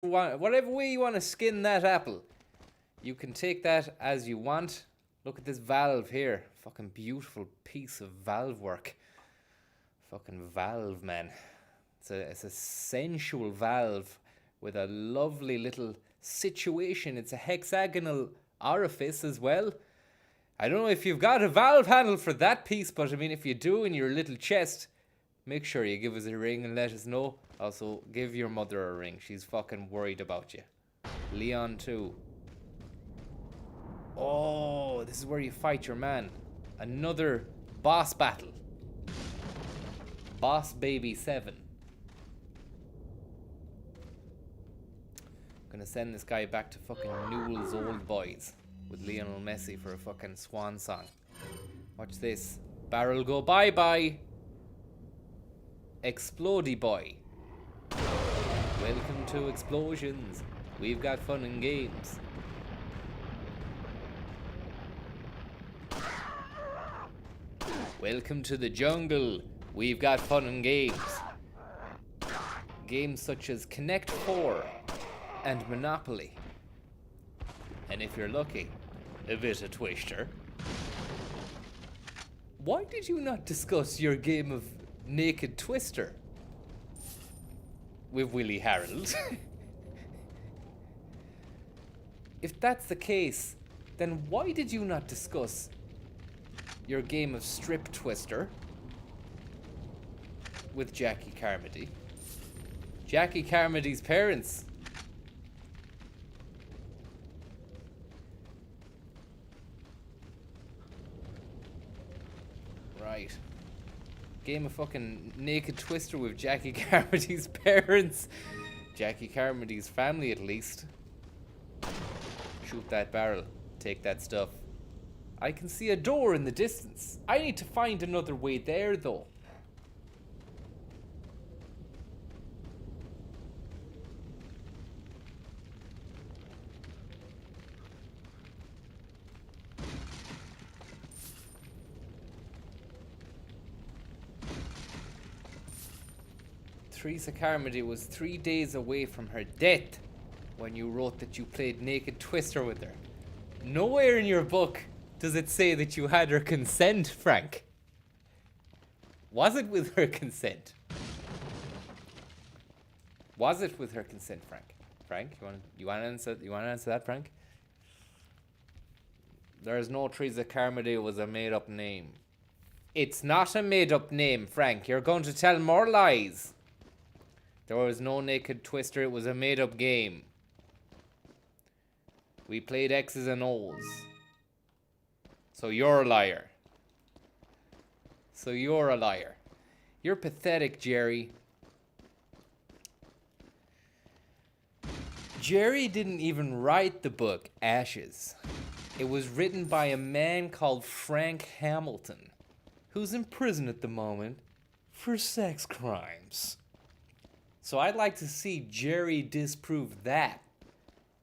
whatever way you want to skin that apple, you can take that as you want. Look at this valve here. Fucking beautiful piece of valve work. Fucking valve, man. It's a sensual valve with a lovely little situation. It's a hexagonal orifice as well. I don't know if you've got a valve handle for that piece, but I mean, if you do in your little chest, make sure you give us a ring and let us know. Also, give your mother a ring. She's fucking worried about you. Leon too. Oh, this is where you fight your man. Another boss battle. Boss Baby 7. Gonna send this guy back to fucking Newell's Old Boys with Lionel Messi for a fucking swan song. Watch this. Barrel go bye-bye. Explodey boy. Welcome to Explosions. We've got fun and games. Welcome to the jungle. We've got fun and games. Games such as Connect 4 and Monopoly. And if you're lucky, a bit of Twister. Why did you not discuss your game of Naked Twister with Willie Harold? If that's the case, then why did you not discuss your game of Strip Twister with Jackie Carmody? Jackie Carmody's parents. Right. Game of fucking Naked Twister with Jackie Carmody's parents. Jackie Carmody's family, at least. Shoot that barrel. Take that stuff. I can see a door in the distance. I need to find another way there, though. Teresa Carmody was 3 days away from her death when you wrote that you played Naked Twister with her. Nowhere in your book does it say that you had her consent, Frank. Was it with her consent? Was it with her consent, Frank? Frank, you want to answer that, Frank? There is no Teresa Carmody. Was a made-up name. It's not a made-up name, Frank. You're going to tell more lies. There was no Naked Twister. It was a made-up game. We played X's and O's. So you're a liar. You're pathetic, Jerry. Jerry didn't even write the book Ashes. It was written by a man called Frank Hamilton, who's in prison at the moment for sex crimes. So I'd like to see Jerry disprove that.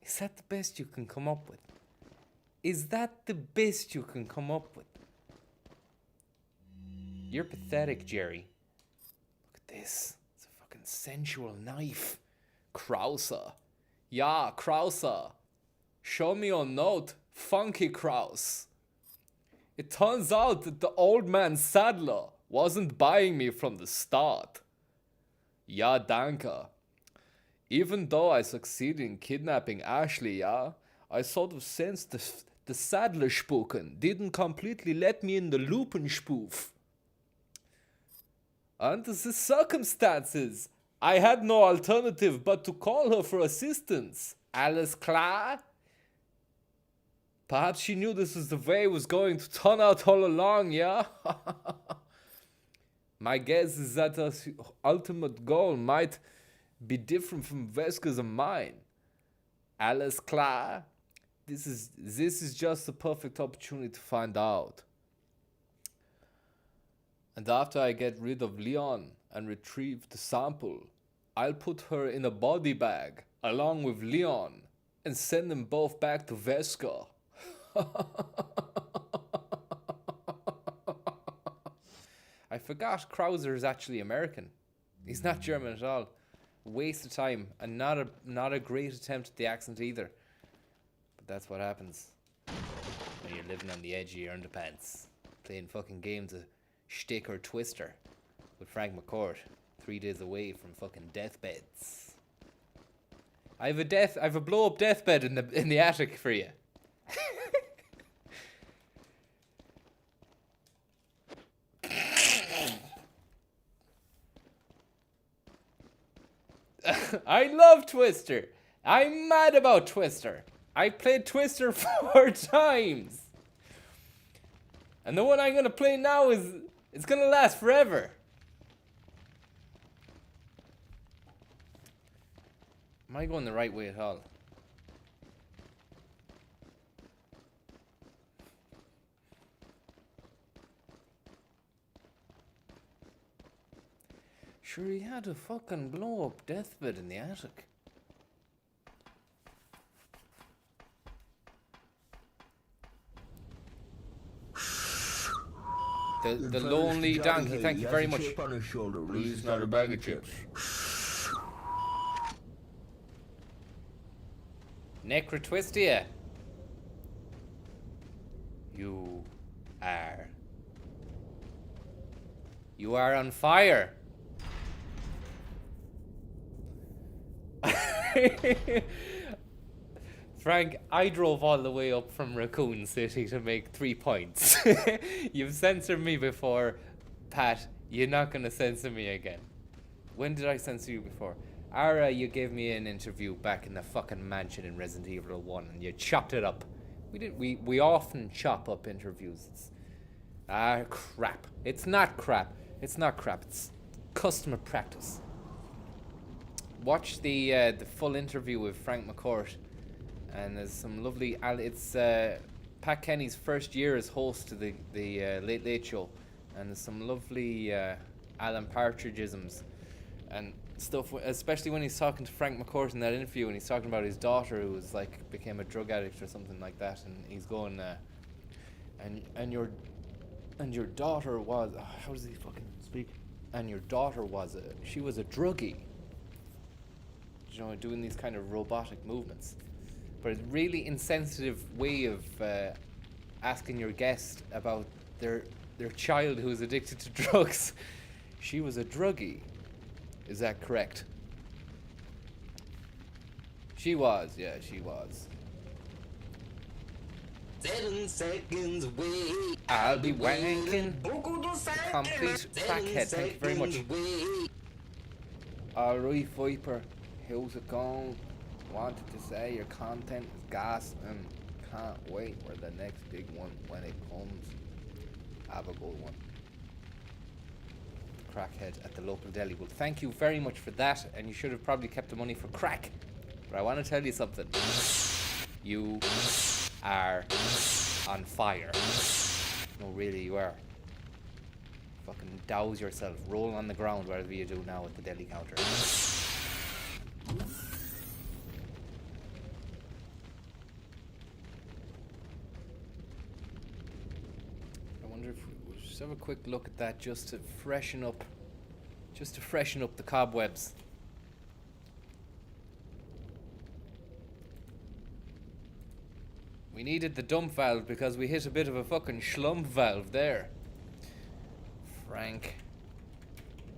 Is that the best you can come up with? Is that the best you can come up with? You're pathetic, Jerry. Look at this. It's a fucking sensual knife. Krauser. Yeah, Krauser. Show me your note, Funky Kraus. It turns out that the old man Sadler wasn't buying me from the start. Ja, danke. Even though I succeeded in kidnapping Ashley, yeah, I sort of sensed the Sadler Spuken didn't completely let me in the Lupenspoof. Under the circumstances, I had no alternative but to call her for assistance. Alles klar? Perhaps she knew this was the way it was going to turn out all along, yeah? My guess is that her ultimate goal might be different from Vesca's and mine. Alles klar? This is just the perfect opportunity to find out. And after I get rid of Leon and retrieve the sample, I'll put her in a body bag along with Leon and send them both back to Vesca. I forgot Krauser is actually American. He's not German at all. Waste of time, and not a great attempt at the accent either. But that's what happens when you're living on the edge of your underpants, playing fucking games of Shtick or Twister with Frank McCourt, 3 days away from fucking deathbeds. I have a blow up deathbed in the attic for you. I love Twister. I'm mad about Twister. I played Twister 4 times. And the one I'm gonna play now it's gonna last forever. Am I going the right way at all? Sure, he had a fucking blow-up deathbed in the attic. The lonely donkey, thank you very much. He's not a bag of chips. Necrotwistia. You are on fire. Frank, I drove all the way up from Raccoon City to make 3 points. You've censored me before, Pat. You're not going to censor me again. When did I censor you before? Ara, you gave me an interview back in the fucking mansion in Resident Evil 1 and you chopped it up. We often chop up interviews. It's crap. It's not crap. It's not crap. It's customer practice. Watch the full interview with Frank McCourt, and there's some lovely. It's Pat Kenny's first year as host of the Late Late Show, and there's some lovely Alan Partridgeisms and stuff. Especially when he's talking to Frank McCourt in that interview, and he's talking about his daughter who was became a drug addict or something like that, and he's going, and your daughter was how does he fucking speak? And your daughter was she was a druggie. You know, doing these kind of robotic movements, but a really insensitive way of asking your guest about their child who is addicted to drugs. She was a druggie. Is that correct? She was, yeah, she was. 7 seconds away. I'll be wanking. Complete crackhead, thank you very much. Alright, Viper. How's it going? Wanted to say your content is gas and can't wait for the next big one when it comes. Have a good one. Crackhead at the local deli. Well, thank you very much for that, and you should have probably kept the money for crack. But I want to tell you something. You are on fire. No, really, you are. Fucking douse yourself. Roll on the ground, whatever you do now at the deli counter. I wonder if we'll just have a quick look at that just to freshen up the cobwebs. We needed the dump valve because we hit a bit of a fucking schlump valve there. Frank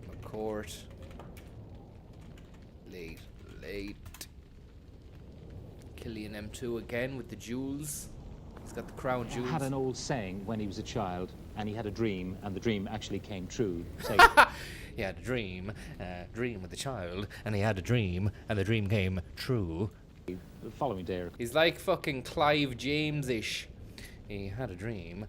McCourt. Late. Killian M2 again with the jewels. He's got the crown jewels. He had an old saying when he was a child, and he had a dream, and the dream actually came true. He had a dream with the child, and he had a dream, and the dream came true. The following day. He's like fucking Clive James-ish. He had a dream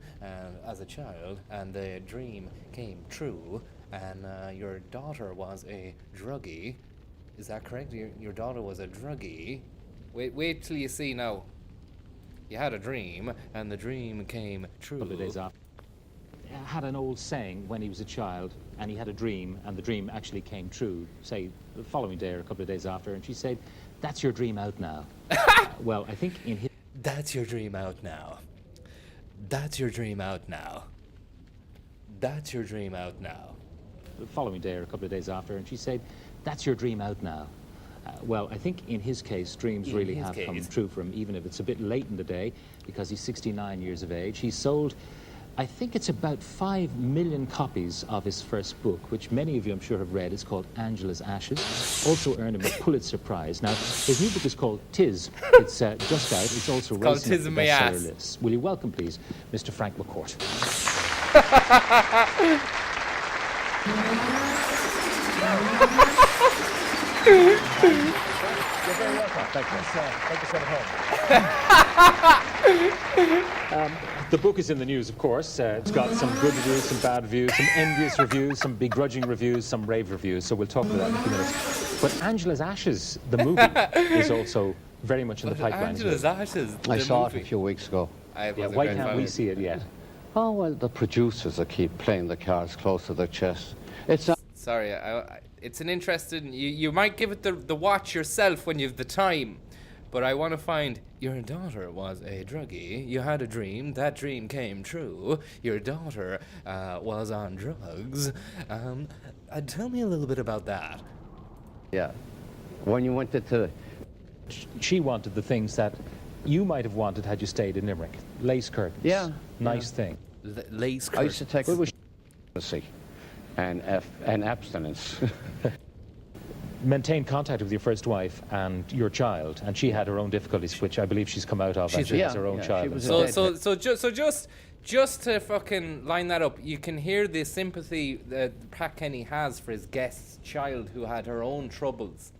as a child, and the dream came true, and your daughter was a druggie. Is that correct? Your daughter was a druggie. Wait till you see now. You had a dream, and the dream came true. A couple of days after. He had an old saying when he was a child, and he had a dream, and the dream actually came true. Say, the following day or a couple of days after, and she said, "That's your dream out now." Well, I think in his... That's your dream out now. That's your dream out now. That's your dream out now. The following day or a couple of days after, and she said, that's your dream out now. Well, I think in his case, dreams really have come true for him, even if it's a bit late in the day, because he's 69 years of age. He's sold, I think it's about 5 million copies of his first book, which many of you, I'm sure, have read. It's called Angela's Ashes. Also earned him a Pulitzer Prize. Now, his new book is called Tis. It's just out. It's also racing up the bestseller list. Will you welcome, please, Mr. Frank McCourt? You're very welcome. Thank you so much. The book is in the news, of course. It's got some good reviews, some bad reviews, some envious reviews, some begrudging reviews, some rave reviews. So we'll talk about that in a few minutes. But Angela's Ashes, the movie, is also very much in the pipeline. Angela's Ashes, I saw it a few weeks ago. Why can't we see it yet? Oh, well, the producers that keep playing the cards close to their chest. It's not... Sorry, it's an interesting... You might give it the watch yourself when you've the time. But I want to find, your daughter was a druggie. You had a dream. That dream came true. Your daughter was on drugs. Tell me a little bit about that. Yeah. When you went into... She wanted the things that you might have wanted had you stayed in Limerick. Lace curtains. Yeah. Nice thing. Lace curtains. I used to take and abstinence. Maintain contact with your first wife and your child, and she had her own difficulties, which I believe she's come out of, and she has her own child. So just to fucking line that up, you can hear the sympathy that Pat Kenny has for his guest's child who had her own troubles.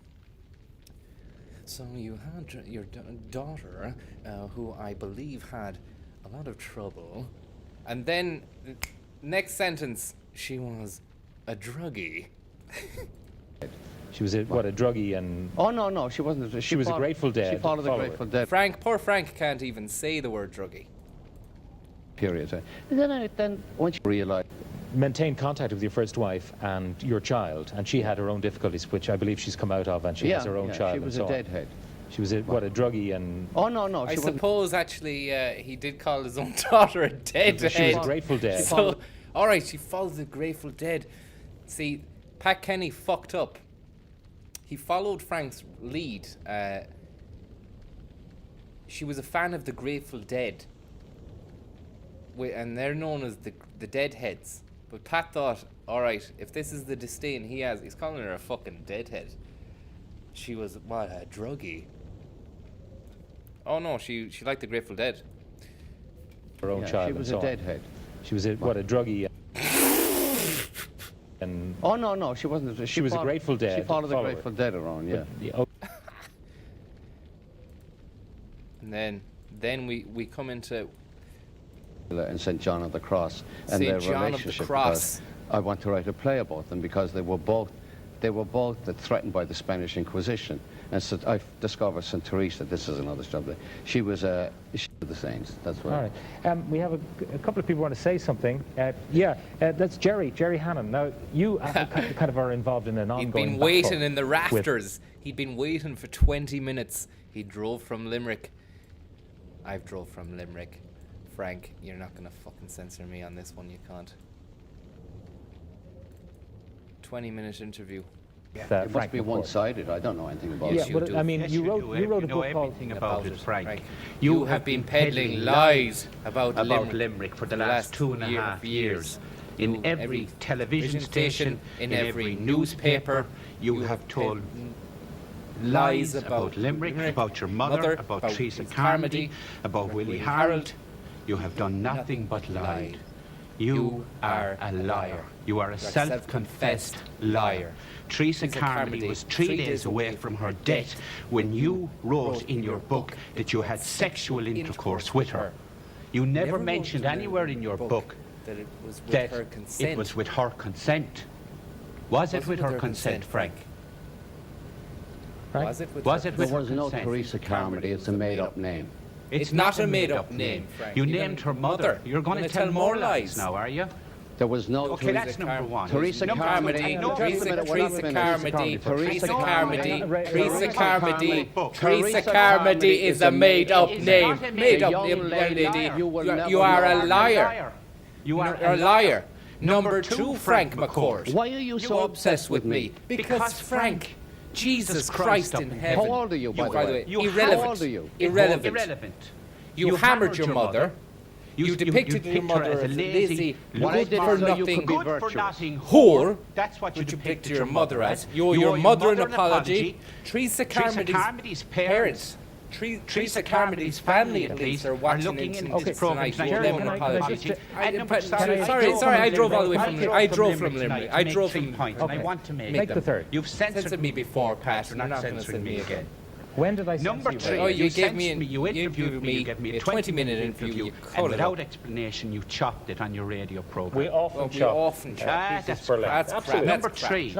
So you had your daughter, who I believe had a lot of trouble, and then next sentence, she was a druggie. She was a druggie and... Oh, no, she wasn't. She was a Grateful Dead. She followed the Grateful Dead. Poor Frank can't even say the word druggie. Period. And then once you realise... Maintain contact with your first wife and your child, and she had her own difficulties, which I believe she's come out of, and she has her own child. She was a deadhead. She was a druggie and... Oh, no, I suppose, actually, he did call his own daughter a deadhead. She was a Grateful Dead. So, all right, she follows the Grateful Dead. See, Pat Kenny fucked up. He followed Frank's lead. She was a fan of the Grateful Dead. And they're known as the Deadheads. But Pat thought, all right, if this is the disdain he has, he's calling her a fucking deadhead. She was, what, a druggie? Oh, no, she liked the Grateful Dead. Her own child. She was a deadhead. She was a druggie and... Oh, no, she wasn't. She was a Grateful Dead. She followed the Grateful Dead around, yeah. And then we come into... And St. John of the Cross and St. their John relationship. of the Cross. I want to write a play about them because they were both threatened by the Spanish Inquisition. And so I've discovered St. Teresa. This is another subject. She was the saints. That's right. All right. We have a couple of people want to say something. That's Jerry Hannon. Now you kind of are involved in an ongoing. He'd been waiting in the rafters. He'd been waiting for 20 minutes. He drove from Limerick. I've drove from Limerick. Frank, you're not going to fucking censor me on this one, you can't. 20-minute interview. It must be one-sided. I don't know anything about it. But I mean, you wrote a book called about it, Frank. You have been peddling lies about Limerick for the last 2.5 years. In every television station, in every newspaper, you have told lies about Limerick, about your mother, about Teresa Carmody, about Willie Harold. You have done nothing but lied. You are a liar. You are a self-confessed liar. Teresa Carmody was 3 days away from her death when you wrote in your book that you had sexual intercourse with her. You never mentioned anywhere in your book that it was with that her consent. it was with her consent. Was it with her consent, Frank? Was it with There was no Teresa Carmody. It's a made-up name. It's not a made-up name. Frank. You named her mother. You're going to tell more lies now, are you? There was no Okay, that's number one. Teresa Carmody. Teresa Carmody is a made-up name. Made-up name, lady. You are a liar. You are a liar. Number 2, Frank McCourt. Why are you so obsessed with me? Because Frank, Jesus Christ in heaven. How old are you, by the way? Irrelevant. How old are you? Irrelevant. You hammered your mother. You depicted your mother as a lazy, good-for-nothing whore. That's what you depicted your mother as. You owe your mother an apology. Teresa Carmody's parents. Teresa Carmody's family, at least, are watching into this tonight. You owe them an apology. Sorry, I drove all the way from Limerick. I drove from Limerick. I drove from... I want to make the third. You've censored me before, Pat. You're not censoring me again. When did I censor Number you? 3, Oh, you interviewed me, you gave me a 20-minute interview, and without explanation, you chopped it on your radio program. We often chop. That's Absolutely. Number 3,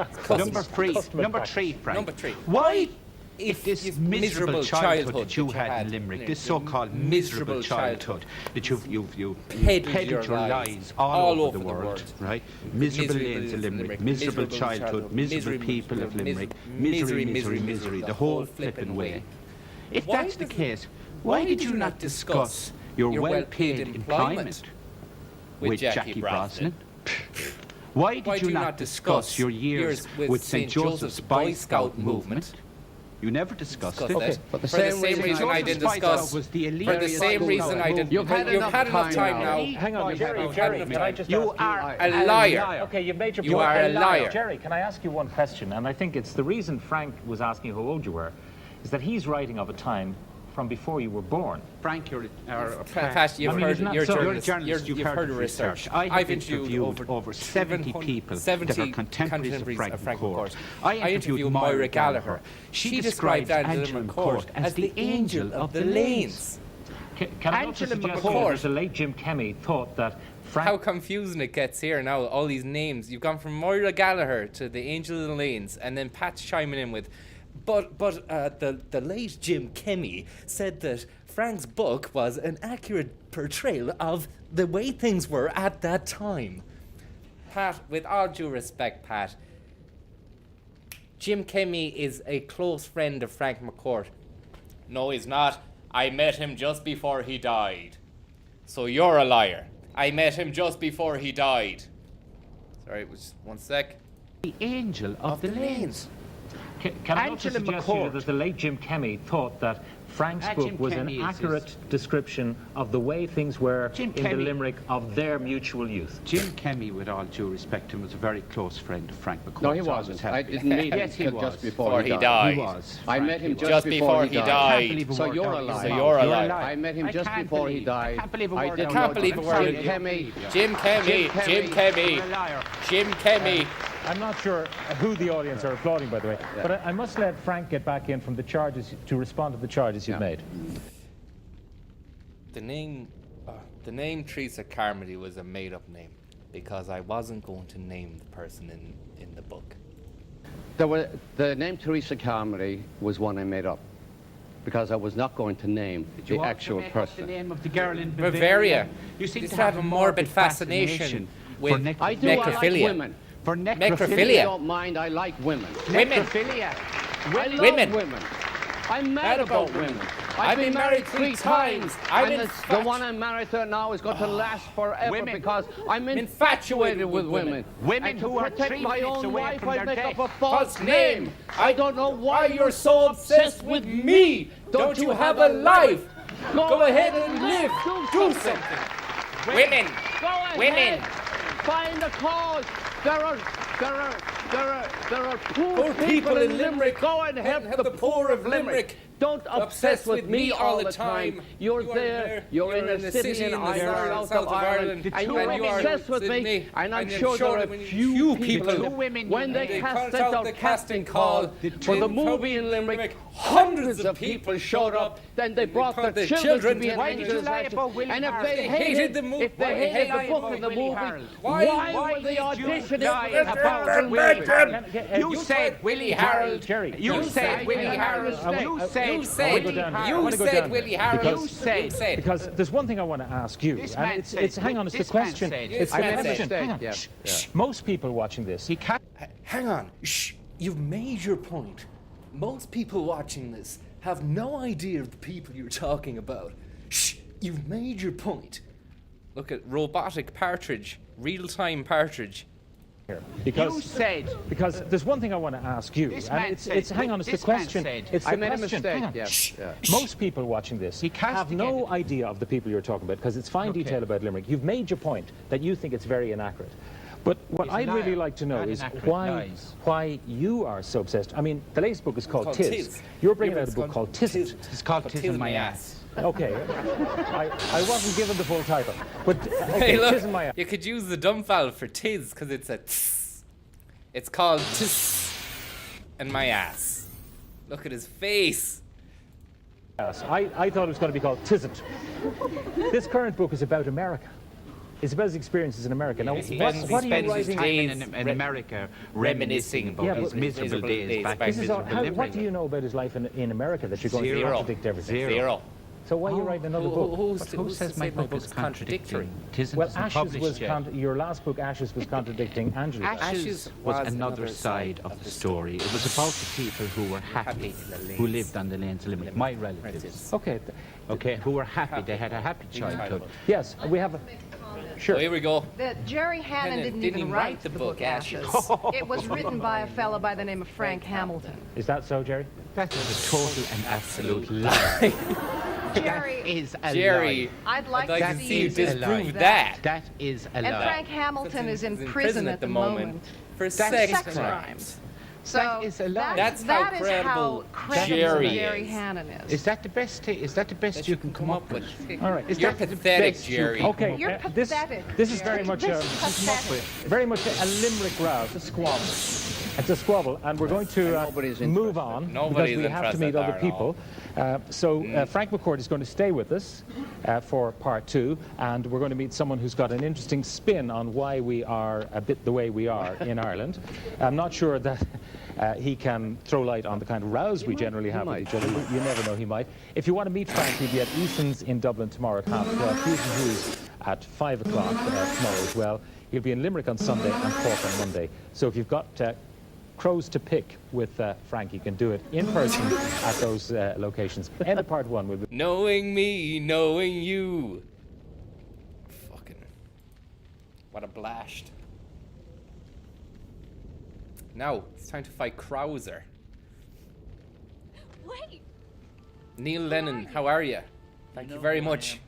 Number 3, Frank. Number 3. Why, if this miserable childhood that you had in Limerick, this so-called miserable childhood that you've peddled your lies all over the world, right? Miserable lanes of Limerick, miserable childhood, miserable people of Limerick, misery, the whole flipping way. If that's the case, why did you not discuss your well-paid employment with Jackie Brosnan? Why did you not discuss your years with St. Joseph's Boy Scout movement? You never discussed it. Okay. For the For the same same reason I didn't discuss. Was the For the same reason I didn't. You've had enough time now. Hang on, Jerry, can I just You ask are a liar. Okay, you've made your You point. are a liar. Jerry, can I ask you one question? And I think it's the reason Frank was asking how old you were, is that he's writing of a time from before you were born. Frank, you're Pat, you've heard, you're a journalist. You've heard the research. I've interviewed over 70 people that are contemporaries of Frank McCourt. I interviewed Moira Gallagher. She described Angela McCourt as the angel of the lanes. Can I also Angela suggest McCourt. that the late Jim Kemmy thought that Frank... How confusing it gets here now, all these names. You've gone from Moira Gallagher to the angel of the lanes, and then Pat's chiming in with, but the late Jim Kemmy said that Frank's book was an accurate portrayal of the way things were at that time. Pat, with all due respect, Pat, Jim Kemmy is a close friend of Frank McCourt. No, he's not. I met him just before he died. So you're a liar. I met him just before he died. Sorry, just one sec. The angel of the lanes. Can I also Angela suggest to you McCourt. that the late Jim Kemmy thought that Frank's book Jim was Kemmy an is- accurate description of the way things were Jim in the Kemmy- Limerick of their mutual youth? Jim Kemmy, with all due respect to him, was a very close friend of Frank McCourt. No, he wasn't. I didn't meet him Yes, he till was. just before he died. died. He was. I Frank, met him he was. Just before he died. So you're a liar. So you're a liar. I met him I just can't before he believe- died. I can't believe a word didn't out Can't know believe a word. Jim Kemmy. Jim Kemmy. Jim Kemmy. You're a liar. Jim Kemmy. I'm not sure who the audience are applauding, by the way, but I must let Frank get back in from the charges to respond to the charges you've made. The name Teresa Carmody was a made-up name because I wasn't going to name the person in the book. The name Teresa Carmody was one I made up because I was not going to name the actual The person. name of the girl in Bavaria. You seem Used to have a morbid fascination with I do. I like necrophilia. women. for I Necrophilia. don't mind. I like women. Women. Necrophilia. I love Women. women. I'm mad Mad about about women. women. I've been married 3 times. I'm and the infatuated. one I'm married to now is going to last forever Women. because I'm infatuated infatuated with with women. Women And to who are protect 3 my minutes own away wife, from I their make death. up a false name. I don't know why you're so obsessed with me. Don't you have a life? Go ahead and live. Do something. Women. Go ahead. Women. Find a cause. There are poor people in Limerick. Go and help the poor of Limerick. Don't obsess with me all the time. You're there. You're in a city in Ireland, south of Ireland, and you're obsessed with me. And I'm sure there are few people when they sent out the casting call for the movie in Limerick. Hundreds of people showed up. Then they brought their children to be Why did you lie about Willie and if Harrell? they hated the movie, if they hated the book and the movie, why were they auditioning about Willie? You said Willie Harold. Jerry. You said Willie Harold. You said Willie Harold. You said. Because there's one thing I want to ask you, This and man it's said- hang on, it's the this man question. said- It's I the made a question. mistake, Hang on. yeah, Shh, yeah. shh. Most people watching this, He can't. Hang on. Shh. You've made your point. Most people watching this have no idea of the people you're talking about. Shh. You've made your point. Look at robotic partridge, real-time partridge. Because You said. Because there's one thing I want to ask you, This and man it's said- hang on, it's the this man question. said- It's the I made a question. mistake, Hang on. yes, yeah. Most people watching this He have no castigated. idea of the people you're talking about because it's fine Okay. detail about Limerick. You've made your point that you think it's very inaccurate. But what He's a I'd really liar, like to know not is inaccurate lies. why you are so obsessed. I mean, the latest book is called Called Tis. Tis. You're bringing Yeah, out but a book it's called Tisn't. It's called Tis in my ass. Okay, I wasn't given the full title, but okay, Hey, look, Tis in my ass. you could use the dump valve for tis because it's a tss. It's called tis in my ass. Look at his face. I thought it was going to be called Tisn't. This current book is about America. It's about his experiences in America. Now, he what, spends- what he are you spends his writing? time In America, reminiscing about Yeah, his but- miserable days back in This is all, miserable how, Limerick. what do you know about his life in America that you're going to Zero. contradict everything? Zero. So why are you writing another book? Who Who says my book is contradictory? Tisn't Well, isn't Ashes published was yet. your last book. Ashes was contradicting Angela. Ashes was another side of the story. It was about the people who were happy, who lived on the lanes of Limerick, my relatives. Okay. Okay, who were happy. They had a happy childhood. Yes, we have. Sure. Oh, here we go. That Jerry Hannon Hannon didn't even write the book Ashes. It was written by a fellow by the name of Frank Hamilton. Is that so, Jerry? That is a total and absolute lie. Jerry, Is a Jerry, lie. I'd like I'd like to to see see you you disprove that. that. That is a And lie. Frank Hamilton is in prison at the moment. for That's sex sex crimes. crimes. So That is a lie. That's that how is credible credible Jerry Jerry is. Hannon is. Is that the best? Is that the best That you can come up with? All right. Is You're that the pathetic, best you Jerry. can Okay. You're this pathetic. this is Jerry. very much This is pathetic. very much a Limerick row. It's a squabble. It's a squabble, and we're going to move on Nobody's because we have to interested meet other there at people. Frank McCourt is going to stay with us for part 2, and we're going to meet someone who's got an interesting spin on why we are a bit the way we are in Ireland. I'm not sure that he can throw light on the kind of rows we generally have with each other. You never know, he might. If you want to meet Frank, he'll be at Eason's in Dublin tomorrow at 12:30. Fusion Hughes at 5 o'clock tomorrow as well. He'll be in Limerick on Sunday and Cork on Monday. So if you've got crows to pick with Frank, you can do it in person at those locations. End of part 1. We'll be Knowing me, knowing you. Fucking. What a blast. Now, it's time to fight Krauser. Wait, Neil Lennon, how are you? Thank you very much.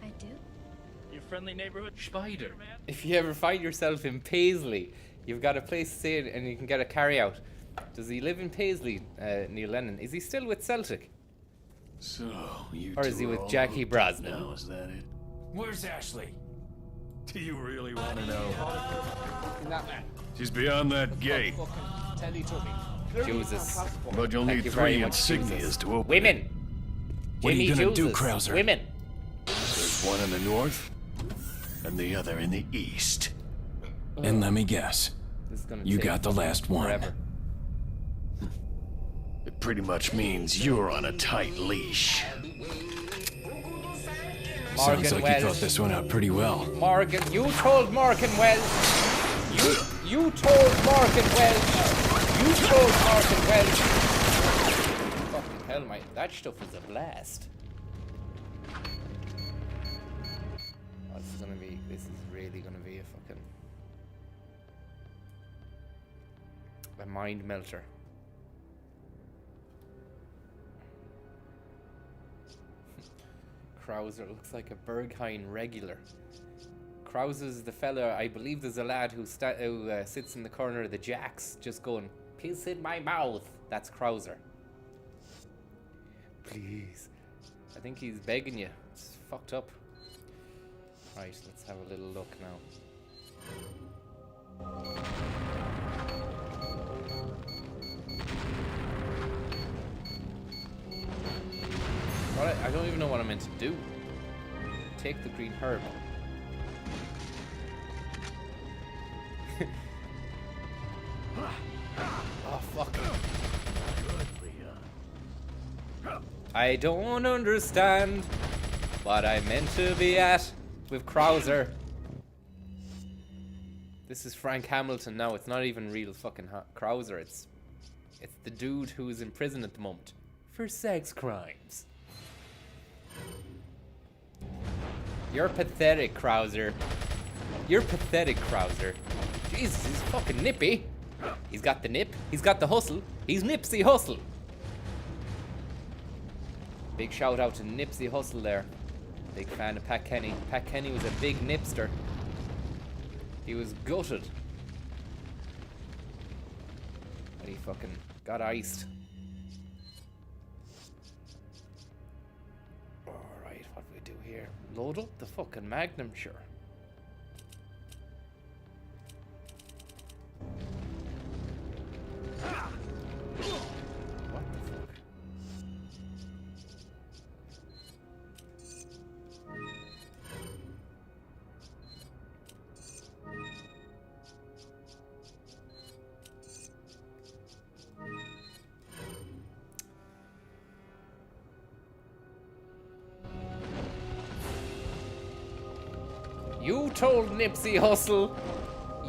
I do. Your friendly neighborhood spider, man. If you ever find yourself in Paisley, you've got a place to stay and you can get a carry out. Does he live in Paisley, Neil Lennon? Is he still with Celtic? So, you Or is two he are with all Jackie hooked up Brosnan? Now, is that it? Where's Ashley? Do you really want to know? She's beyond that gate, Jesus. but you'll Thank need you very 3 much, insignias Jesus. to open it. Women! What are you Jimmy gonna do, Jesus. Krauser? Women! There's one in the north, and the other in the east. And let me guess, This is gonna you take got the last one. forever. It pretty much means you're on a tight leash. Sounds like you thought this one out pretty well. Morgan, you told Morgan Welch. You told Morgan Welch. You told Morgan Welch. Fucking hell, that stuff is a blast. Oh, this is really gonna be a fucking mind melter. Krauser looks like a Berghain regular. Krauser's the fella, I believe there's a lad who sits in the corner of the jacks just going, piss in my mouth. That's Krauser. Please. I think he's begging you. It's fucked up. Right, let's have a little look now. Well, I don't even know what I'm meant to do. Take the green herb. Oh, fuck. I don't understand what I meant to be at with Krauser. This is Frank Hamilton now. It's not even real fucking Krauser. It's the dude who is in prison at the moment for sex crimes. You're pathetic, Krauser. You're pathetic, Krauser. Jesus, he's fucking nippy. He's got the nip. He's got the hustle. He's Nipsey Hussle. Big shout out to Nipsey Hussle there. Big fan of Pat Kenny. Pat Kenny was a big nipster. He was gutted. And he fucking got iced. Alright, what do we do here? Load up the fucking Magnum, sure. What the fuck? You told Nipsey Hussle.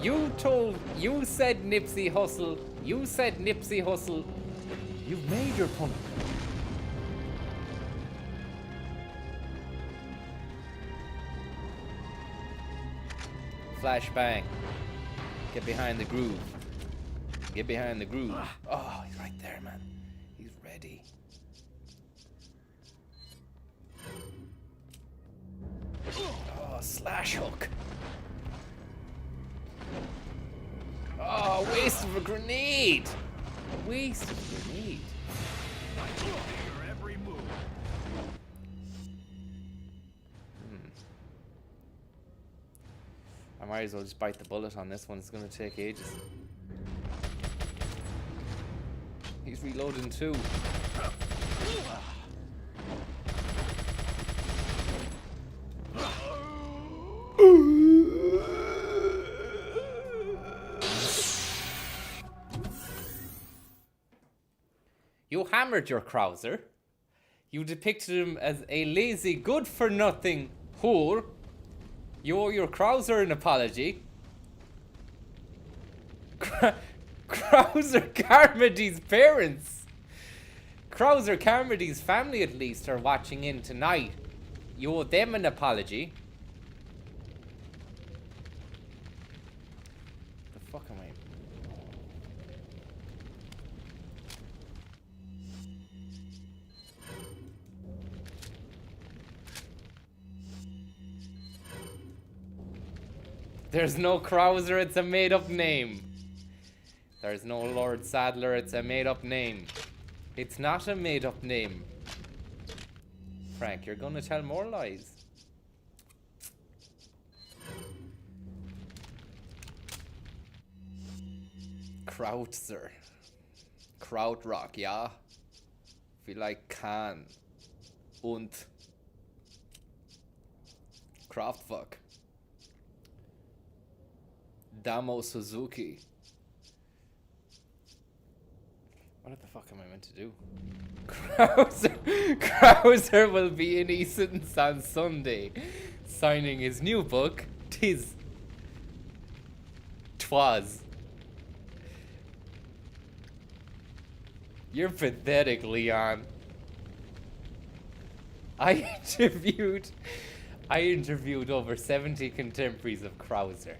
You said Nipsey Hussle. You said Nipsey Hussle. You've made your point. Flashbang. Get behind the groove. Get behind the groove. Oh, he's right there, man. He's ready. Oh, slash hook. Oh, waste of a grenade. Waste of a grenade. Every move. I might as well just bite the bullet on this one. It's going to take ages. He's reloading too. You hammered your Krauser. You depicted him as a lazy, good-for-nothing whore. You owe your Krauser an apology. Krauser Carmody's parents. Krauser Carmody's family, at least, are watching in tonight. You owe them an apology. The fuck am I? There's no Krauser, it's a made-up name. There's no Lord Sadler, it's a made-up name. It's not a made-up name. Frank, you're gonna tell more lies. Krauser. Krautrock, ja? Vielleicht Kahn. Und Kraftwerk. Damo Suzuki. What the fuck am I meant to do? Krauser will be in Easton's on Sunday, signing his new book, Twas. You're pathetic, Leon. I interviewed over 70 contemporaries of Krauser.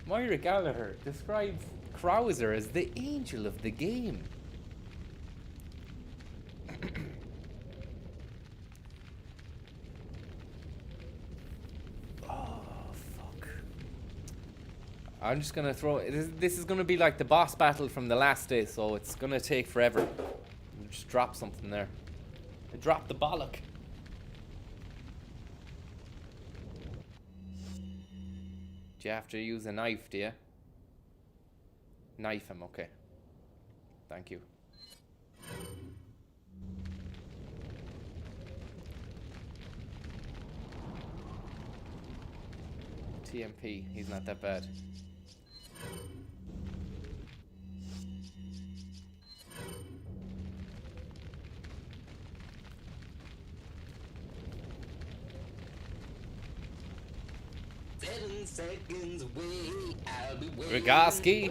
Moira Gallagher describes Krauser as the angel of the game. Oh, fuck. I'm just gonna throw... This is gonna be like the boss battle from the last day, so it's gonna take forever. Just drop something there. I dropped the bollock. Do you have to use a knife, do you? Knife him, okay. Thank you. TMP, he's not that bad. Seconds away, I'll be waiting. Grigoski.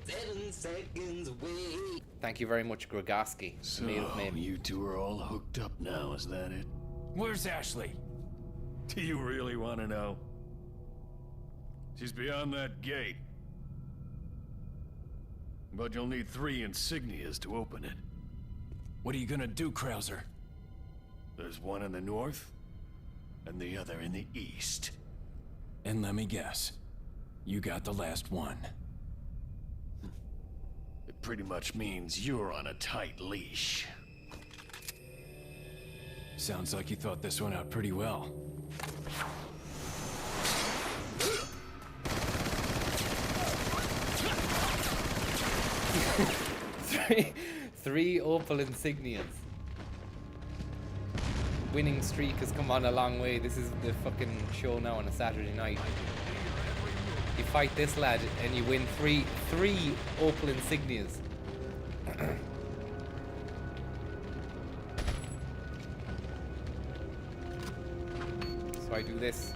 7 seconds away. Thank you very much, Grigoski. So, you two are all hooked up now, is that it? Where's Ashley? Do you really want to know? She's beyond that gate. But you'll need 3 insignias to open it. What are you gonna do, Krauser? There's one in the north, and the other in the east. And let me guess, you got the last one. It pretty much means you're on a tight leash. Sounds like you thought this one out pretty well. Three Opal insignias. Winning streak has come on a long way. This is the fucking show now on a Saturday night. You fight this lad and you win three Opal insignias. So I do this.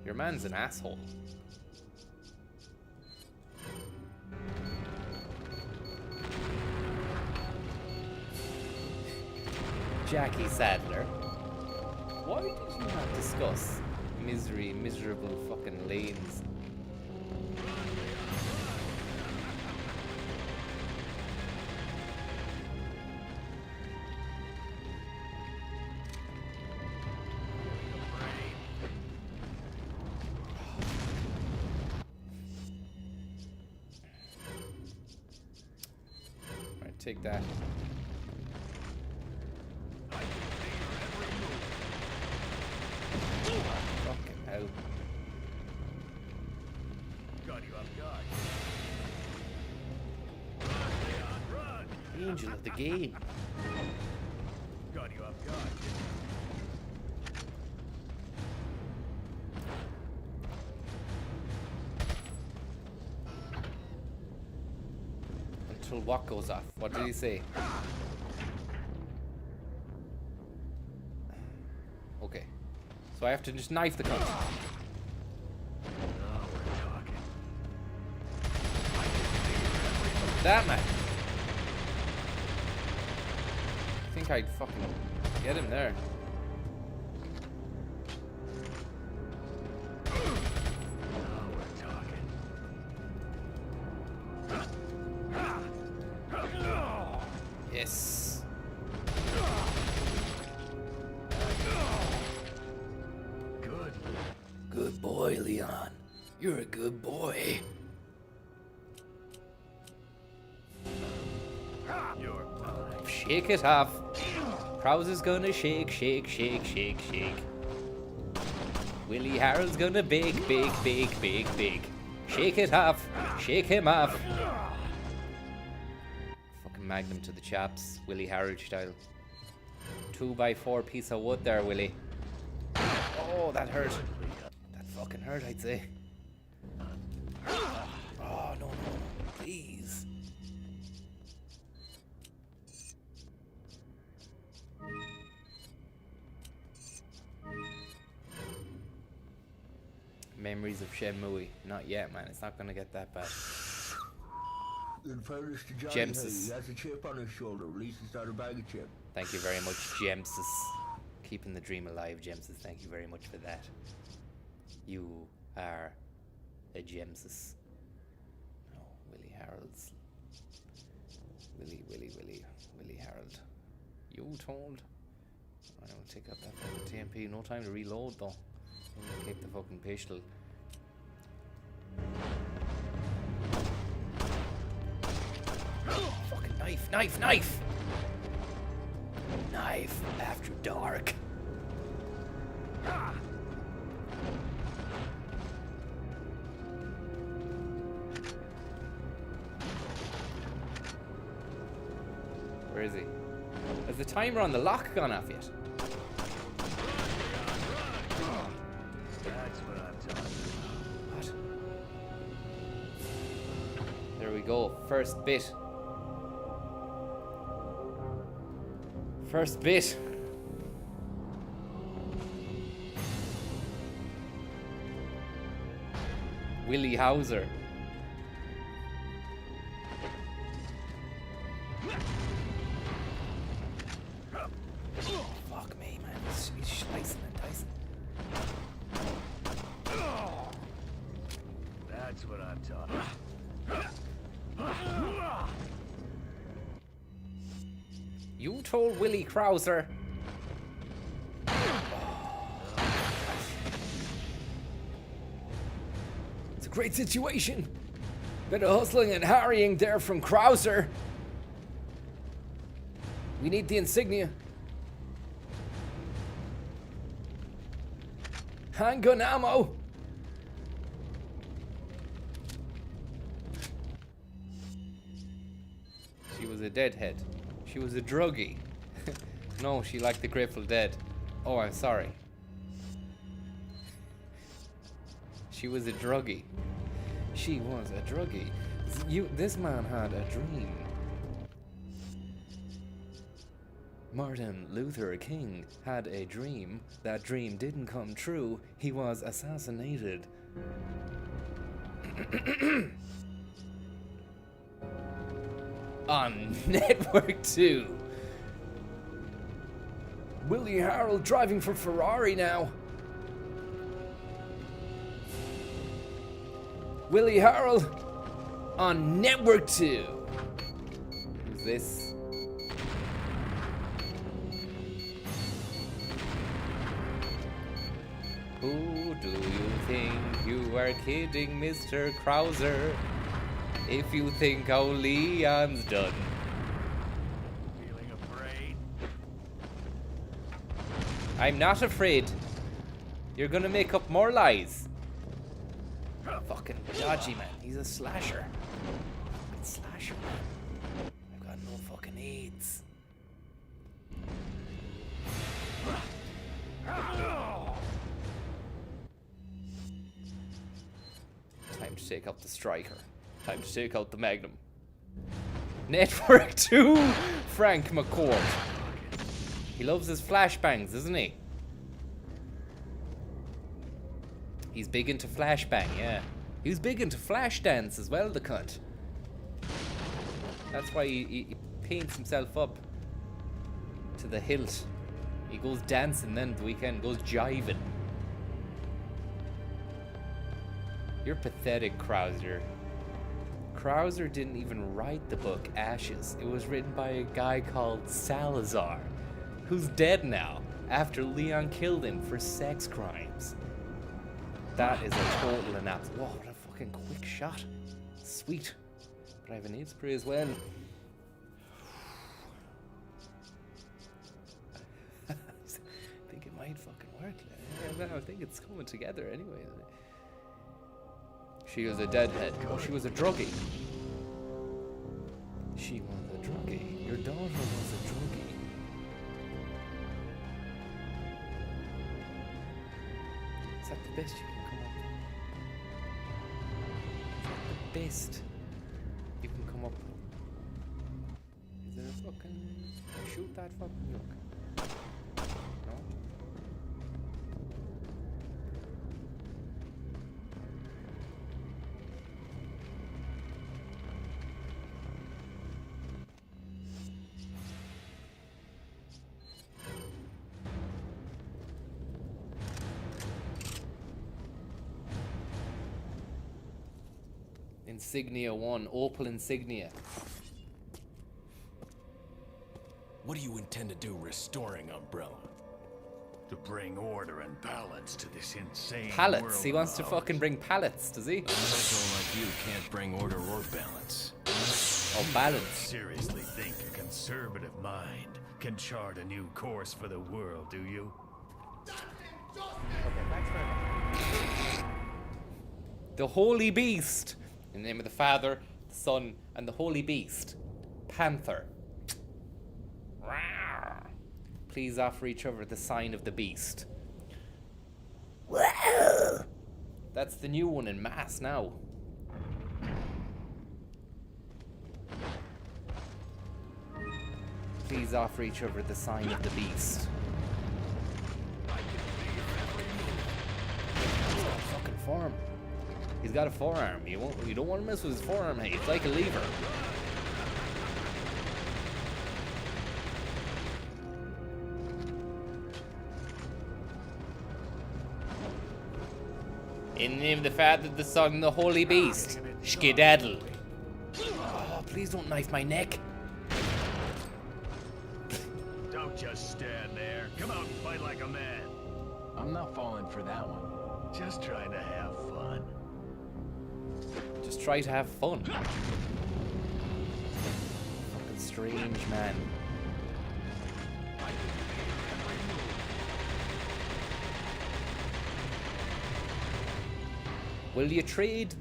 Your man's an asshole. Jackie Sadler. Why did you not discuss miserable fucking lanes? Alright, take that. Fucking hell. Got you off guard. Angel of the game. Got you off guard. Until what goes off? What did he say? Okay. So I have to just knife the cunt. That man. I think I'd fucking get him there. Yes. Good boy, Leon. You're a good boy. Shake it off. Krauser's gonna shake, shake, shake, shake, shake. Willie Harold's gonna bake, bake, bake, bake, bake. Shake it off. Shake him off. Fucking magnum to the chaps, Willie Harold style. 2x4 piece of wood there, Willie. Oh, that hurt. That fucking hurt, I'd say. Oh, no, please. Memories of Shenmue. Not yet, man. It's not gonna get that bad. In fairness to Johnny, Gemsis. he has a chip on his shoulder. At least it's not a bag of chip. Thank you very much, Gemsis. Keeping the dream alive, Gemsis. Thank you very much for that. You are a Gemsis. No, Willie Harold's. Willie Harold. You told? I will take out that fucking TMP. No time to reload though. Keep the fucking pistol. Fucking knife, knife, knife! Knife after dark. Where is he? Has the timer on the lock gone off yet? What? There we go. First bit. First bit. Willie Hauser. You told Willie Krauser. It's a great situation. Bit of hustling and harrying there from Krauser. We need the insignia. Handgun ammo. She was a deadhead. She was a druggie. No, she liked the Grateful Dead. Oh, I'm sorry. She was a druggie. She was a druggie. This man had a dream. Martin Luther King had a dream. That dream didn't come true. He was assassinated. On Network 2. Willie Harold driving for Ferrari now. Willie Harold on Network 2. Who's this? Who do you think you are kidding, Mr. Krauser? If you think how Leon's done. Feeling afraid? I'm not afraid. You're gonna make up more lies. Fucking dodgy, man. He's a slasher. Fucking slasher, man. I've got no fucking AIDS. Time to take out the striker. Time to take out the Magnum. Network 2, Frank McCourt. He loves his flashbangs, doesn't he? He's big into flashbang, yeah. He was big into flash dance as well, the cunt. That's why he paints himself up to the hilt. He goes dancing then the weekend, goes jiving. You're pathetic, Krauser. Krauser didn't even write the book Ashes. It was written by a guy called Salazar, who's dead now after Leon killed him for sex crimes. That is a total analysis. Whoa, what a fucking quick shot. Sweet. But I have an aid spray as well. I think it might fucking work. I think it's coming together anyway. She was a deadhead. Oh, she was a druggie. She was a druggie. Your daughter was a druggie. Is that the best you can come up with? The best you can come up with? Is there a fucking... shoot that fucking look? No? Insignia 1, Opal Insignia. What do you intend to do restoring Umbrella? To bring order and balance to this insane Pallets. world He wants to of fucking bring pallets, does he? A mental like you can't bring order or balance. Oh, balance. Seriously think a conservative mind can chart a new course for the world, do you? The Holy Beast. In the name of the Father, the Son, and the Holy Beast. Panther. Please offer each other the sign of the beast. That's the new one in mass now. Please offer each other the sign of the beast. He's got a fucking forearm. He's got a forearm. You don't want to mess with his forearm, hey. It's like a lever. In the name of the Father, the Son, and the Holy Beast. Skedaddle. Oh, please don't knife my neck. Don't just stand there. Come out and fight like a man. I'm not falling for that one. Just trying to have fun. Just try to have fun. Fucking strange man. Will you trade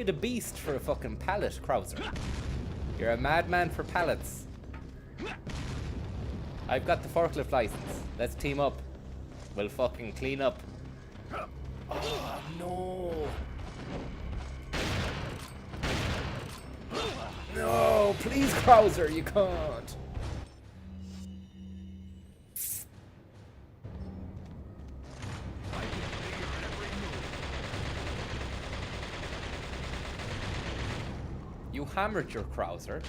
a beast for a fucking pallet, Krauser? You're a madman for pallets. I've got the forklift license. Let's team up. We'll fucking clean up. Oh no. No, please, Krauser, you can't. You hammered your Krauser.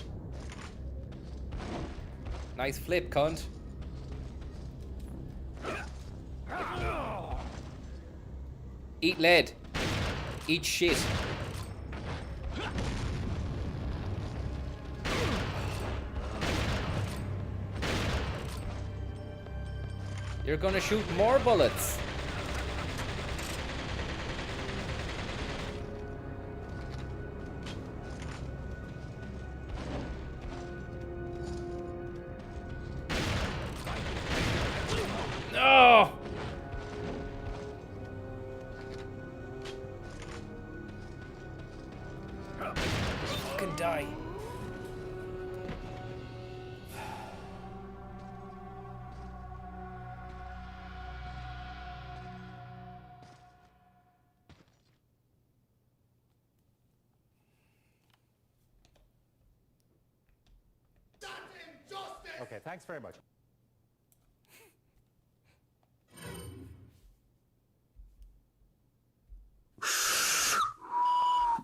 Nice flip, cunt. Eat lead. Eat shit. You're gonna shoot more bullets. No! Fucking die. Okay, thanks very much.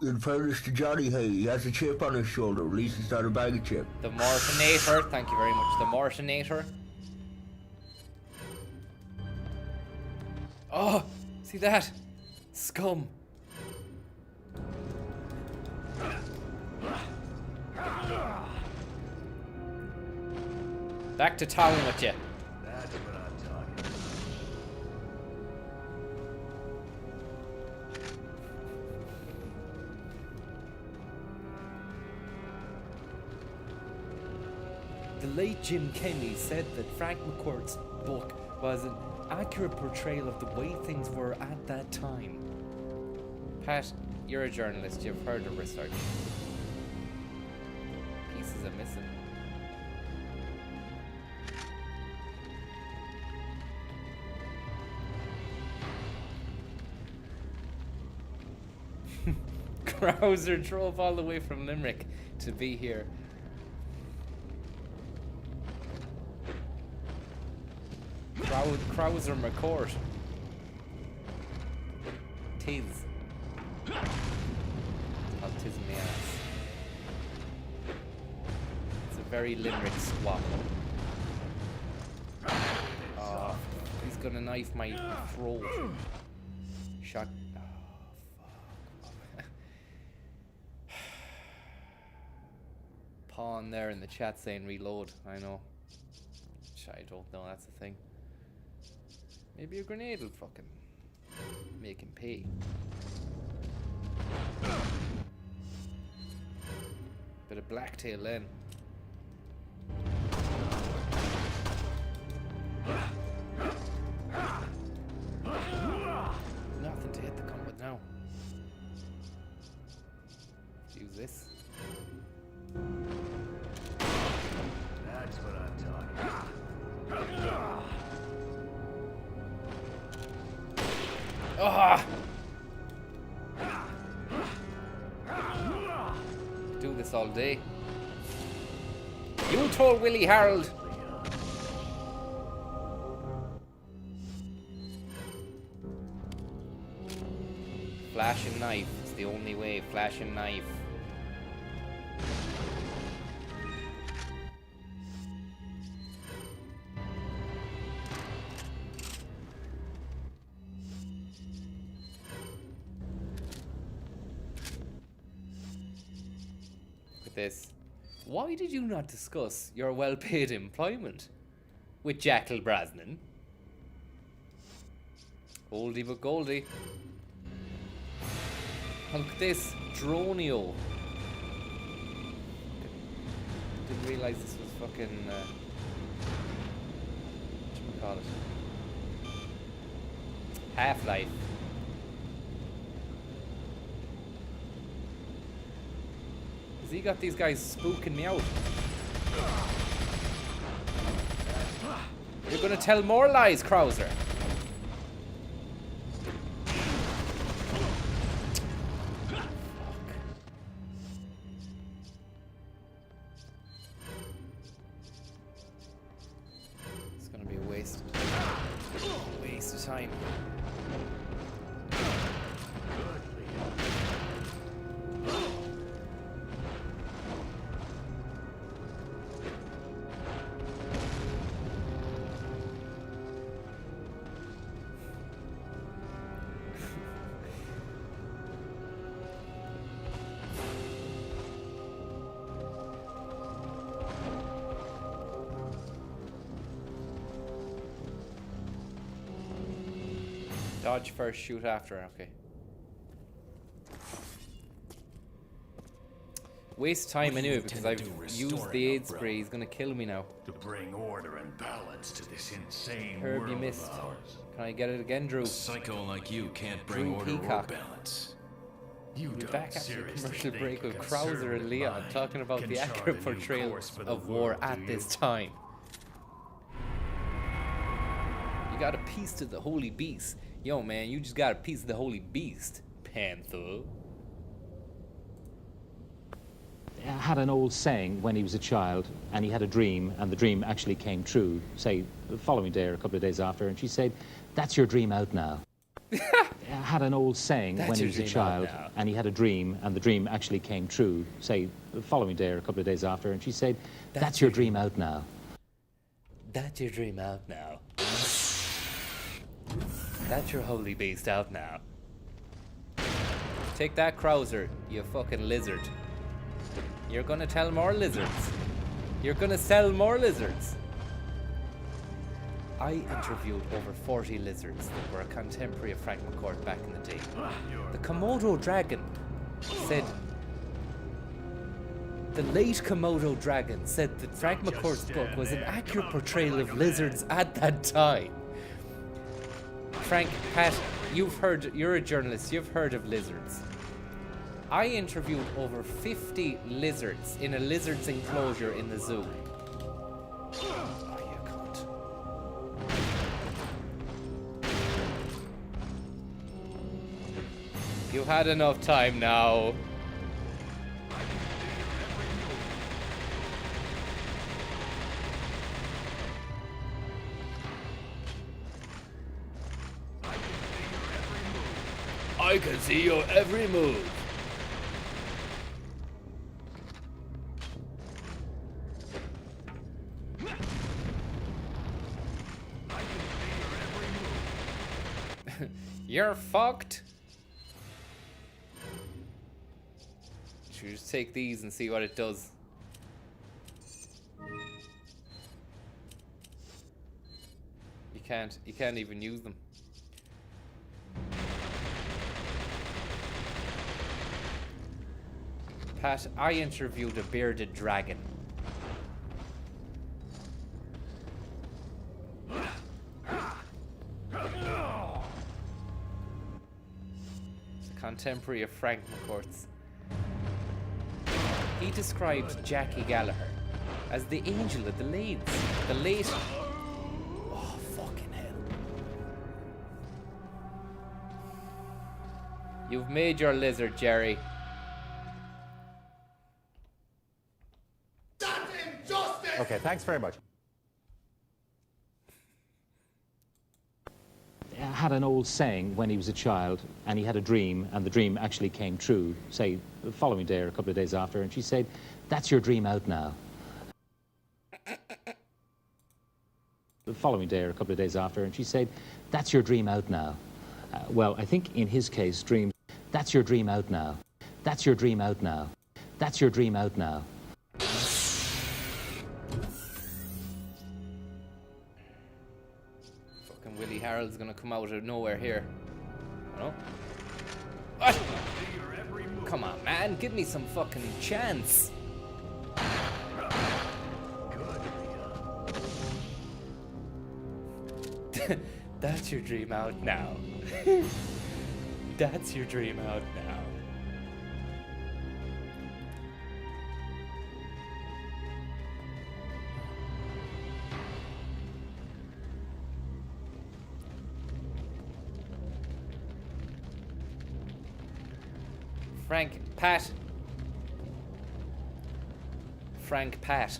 In fairness to Johnny, hey, he has a chip on his shoulder. At least it's not a bag of chip. The Mortinator, thank you very much. The Mortinator. Oh, see that? Scum. Back to town with you. That's what I'm talking about. The late Jim Kenney said that Frank McCourt's book was an accurate portrayal of the way things were at that time. Pat, you're a journalist. You've heard of research. Pieces are missing. Krauser drove all the way from Limerick to be here. Krauser McCourt. Tiz. Oh, Tiz me ass. It's a very Limerick swap. Oh, he's gonna knife my throat. Shot. Pawn there in the chat saying reload. I know. I don't know, that's the thing. Maybe a grenade will fucking make him pay. Bit of blacktail then. Nothing to hit the combat now. Let's use this. That's what I'm talking about. Ah! Do this all day. You told Willie Harold. Flash and knife. It's the only way. Flash and knife. at this. Why did you not discuss your well-paid employment with Jackal Brosnan? Oldie but goldie. Look at this. Dronio. Didn't realise this was fucking... whatchamacallit? Half-Life. Has he got these guys spooking me out? You're gonna tell more lies, Krauser. It's gonna be a waste of time. Dodge first, shoot after, okay. Waste time anyway because I've used the aid spray. He's gonna kill me now. To bring order and balance to this insane Herb, world you missed. of ours. Can I get it again, Drew? A psycho like you can't bring Drew order Peacock. or balance. You We're don't back after a seriously commercial think break a with Krauser conservative and Leon mind talking about can the chart accurate a new portrayal course for the of war world, at do this you? time. You got a piece to the holy beast. Yo, man, you just got a piece of the holy beast, Panther. Had an old saying when he was a child, and he had a dream, and the dream actually came true, say, the following day or a couple of days after, and she said, "That's your dream out now." Had an old saying That's when he your was a dream child, out now. and he had a dream, and the dream actually came true, say, the following day or a couple of days after, and she said, "That's your dream out now." That's your dream out now. That's your holy beast out now. Take that, Krauser, you fucking lizard. You're gonna tell more lizards. You're gonna sell more lizards. I interviewed over 40 lizards that were a contemporary of Frank McCourt back in the day. The Komodo dragon said... The late Komodo dragon said that Frank McCourt's book was an accurate portrayal of lizards at that time. Frank, Pat, you're a journalist, you've heard of lizards. I interviewed over 50 lizards in a lizard's enclosure in the zoo. Oh, you cunt. You had enough time now. I can see your every move. You're fucked. Should we just take these and see what it does? You can't even use them. Pat, I interviewed a bearded dragon. It's a contemporary of Frank McCourt's. He described Jackie Gallagher as the angel of the lades. The late... Oh, fucking hell. You've made your lizard, Jerry. Okay, thanks very much. Had an old saying when he was a child, and he had a dream, and the dream actually came true, say, the following day or a couple of days after, and she said, "That's your dream out now." The following day or a couple of days after, and she said, "That's your dream out now." Well, I think in his case, dreams, "That's your dream out now. That's your dream out now. That's your dream out now. Fucking Willie Harold's gonna come out of nowhere here. No? What? Come on, man. Give me some fucking chance. That's your dream out now. That's your dream out now. Frank Pat.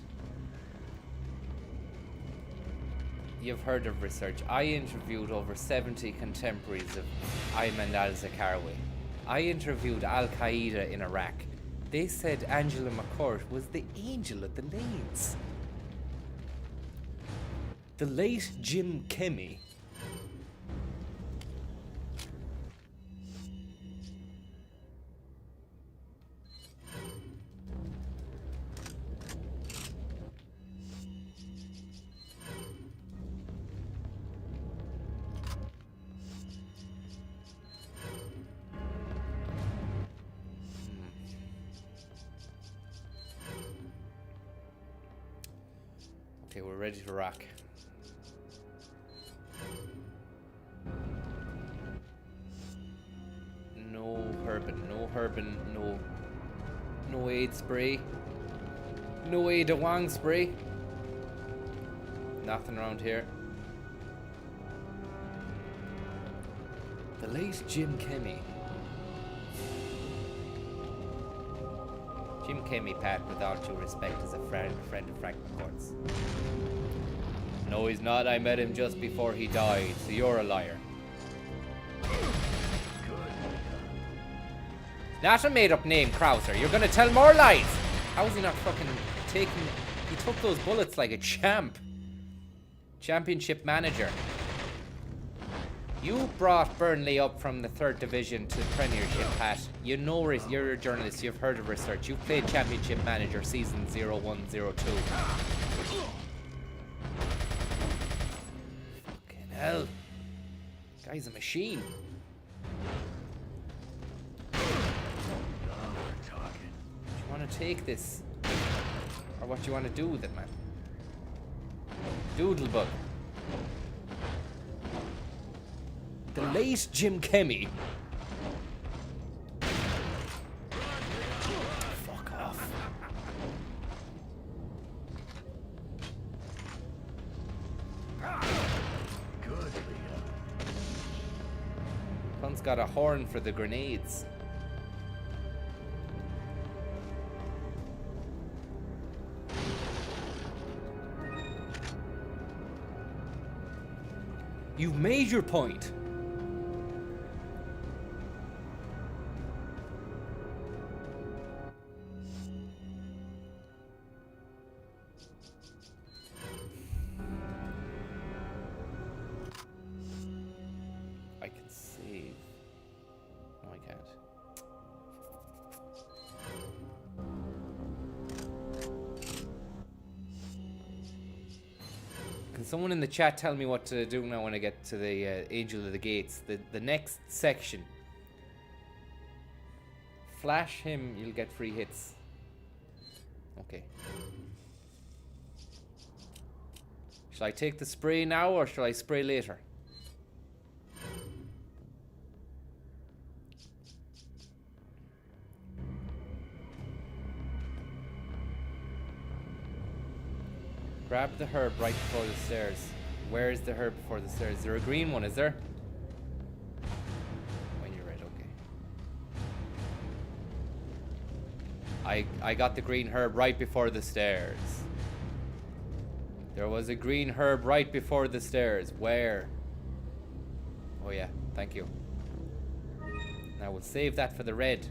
You've heard of research. I interviewed over 70 contemporaries of Ayman al-Zarqawi. I interviewed Al-Qaeda in Iraq. They said Angela McCourt was the angel of the lanes. The late Jim Kemmy. Okay, we're ready to rock. No Herbin, no aid spray. No Ada Wong spray. Nothing around here. The late Jim Kemmy. Jim Kemmy, Pat, with all due respect, is a friend of Frank McCourt's. No, he's not. I met him just before he died, so you're a liar. Not a made-up name, Krauser. You're gonna tell more lies. How is he not fucking taking... He took those bullets like a champ. Championship manager. You brought Burnley up from the 3rd Division to the Premiership, Pat. You know, you're a journalist. You've heard of research. You've played Championship manager season 01-02. Fucking hell. Guy's a machine. Do you want to take this? Or what do you want to do with it, man? Doodlebug. The late Jim Kemmy. Fuck off. Good. Cunt's got a horn for the grenades. You've made your point. I can save. No, I can't. Can someone in the chat tell me what to do now when I get to the Angel of the Gates? The next section. Flash him, you'll get free hits. Okay. Shall I take the spray now or shall I spray later? Grab the herb right before the stairs. Where is the herb before the stairs? Is there a green one, is there? When you're right, okay. I got the green herb right before the stairs. There was a green herb right before the stairs. Where? Oh yeah, thank you. Now we'll save that for the red.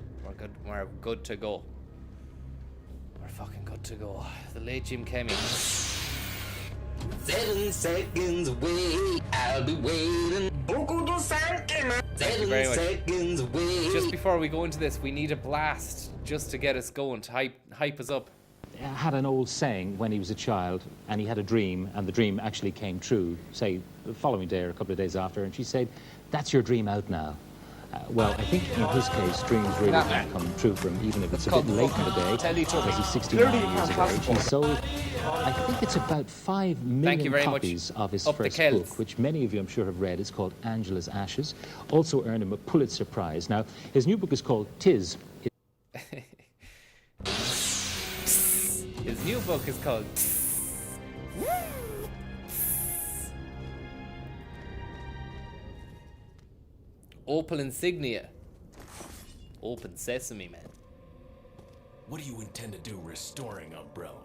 We're good to go. We're fucking good to go. The late Jim Kemmy. 7 seconds away, I'll be waiting. 7 seconds away. just before we go into this, we need a blast just to get us going, to hype us up. Had an old saying when he was a child, and he had a dream, and the dream actually came true, say, the following day or a couple of days after, and she said, "That's your dream out now." Well, I think in his case, dreams really can come true for him, even if it's a bit late in the day, because he's 69 years of age. He sold, I think it's about 5 million copies of his first book, which many of you, I'm sure, have read. It's called Angela's Ashes. Also earned him a Pulitzer Prize. Now, his new book is called Tis. His new book is called Opal Insignia. Open sesame, man. What do you intend to do restoring Umbrella?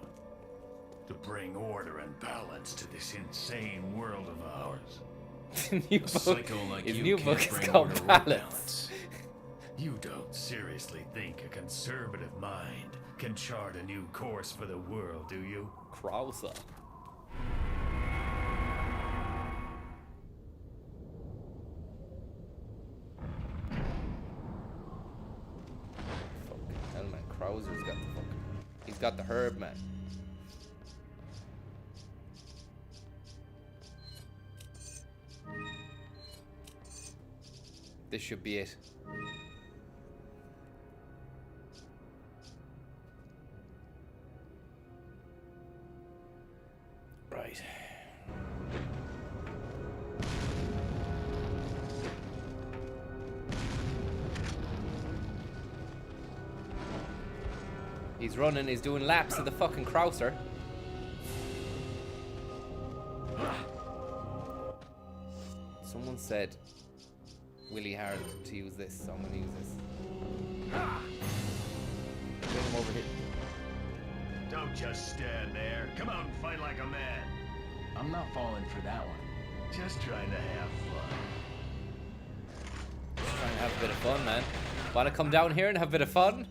To bring order and balance to this insane world of ours. New book, his new book is called Balance. You don't seriously think a conservative mind can chart a new course for the world, do you? Krauser. Fucking hell, man. Krauser's got the fucking... He's got the herb, man. This should be it. Right. He's running, he's doing laps of the fucking Krauser. Someone said Willie Harland to use this, so I'm gonna use this. Bring him over here. Don't just stand there. Come out and fight like a man. I'm not falling for that one. Just trying to have fun. Just trying to have a bit of fun, man. Wanna come down here and have a bit of fun?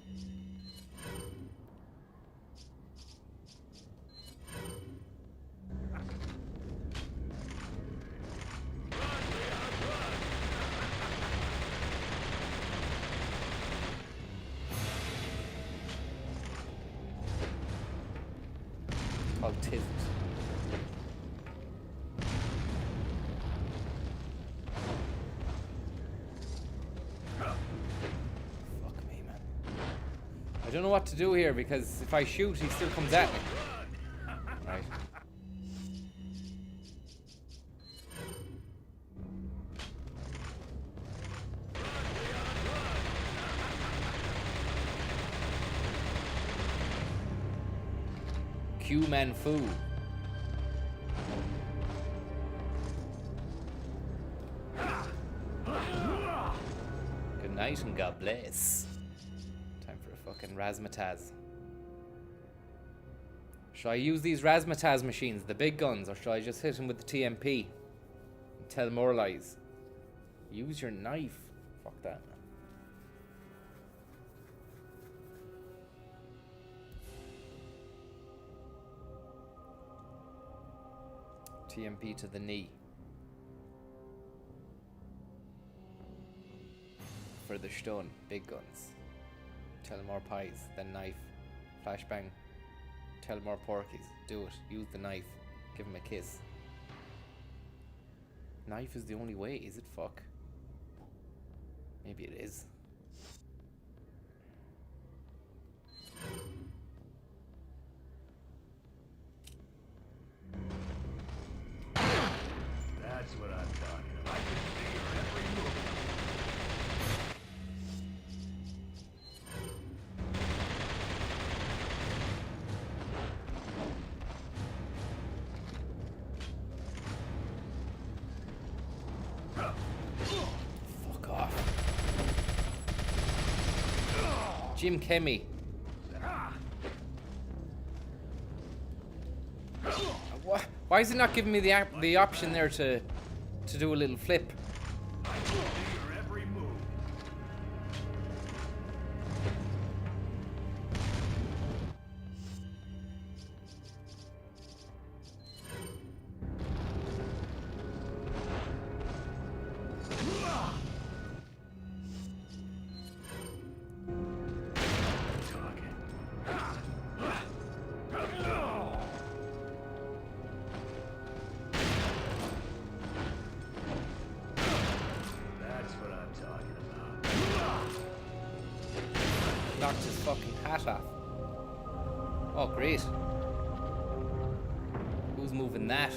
Autism. Fuck me, man. I don't know what to do here because if I shoot, he still comes at me. Right. Q-Man Fu. Good night and God bless. Time for a fucking razzmatazz. Should I use these razzmatazz machines, the big guns, or should I just hit him with the TMP and tell more lies? Use your knife. Fuck that. TMP to the knee. For the stun, big guns. Tell more pies, then knife. Flashbang. Tell more porkies. Do it. Use the knife. Give him a kiss. Knife is the only way, is it? Fuck. Maybe it is. That's what I'm talking about. I can see your every move. Fuck off. Jim Kemi. Why is it not giving me the option there to do a little flip? I can see your every move. hat off. Oh, great. Who's moving that?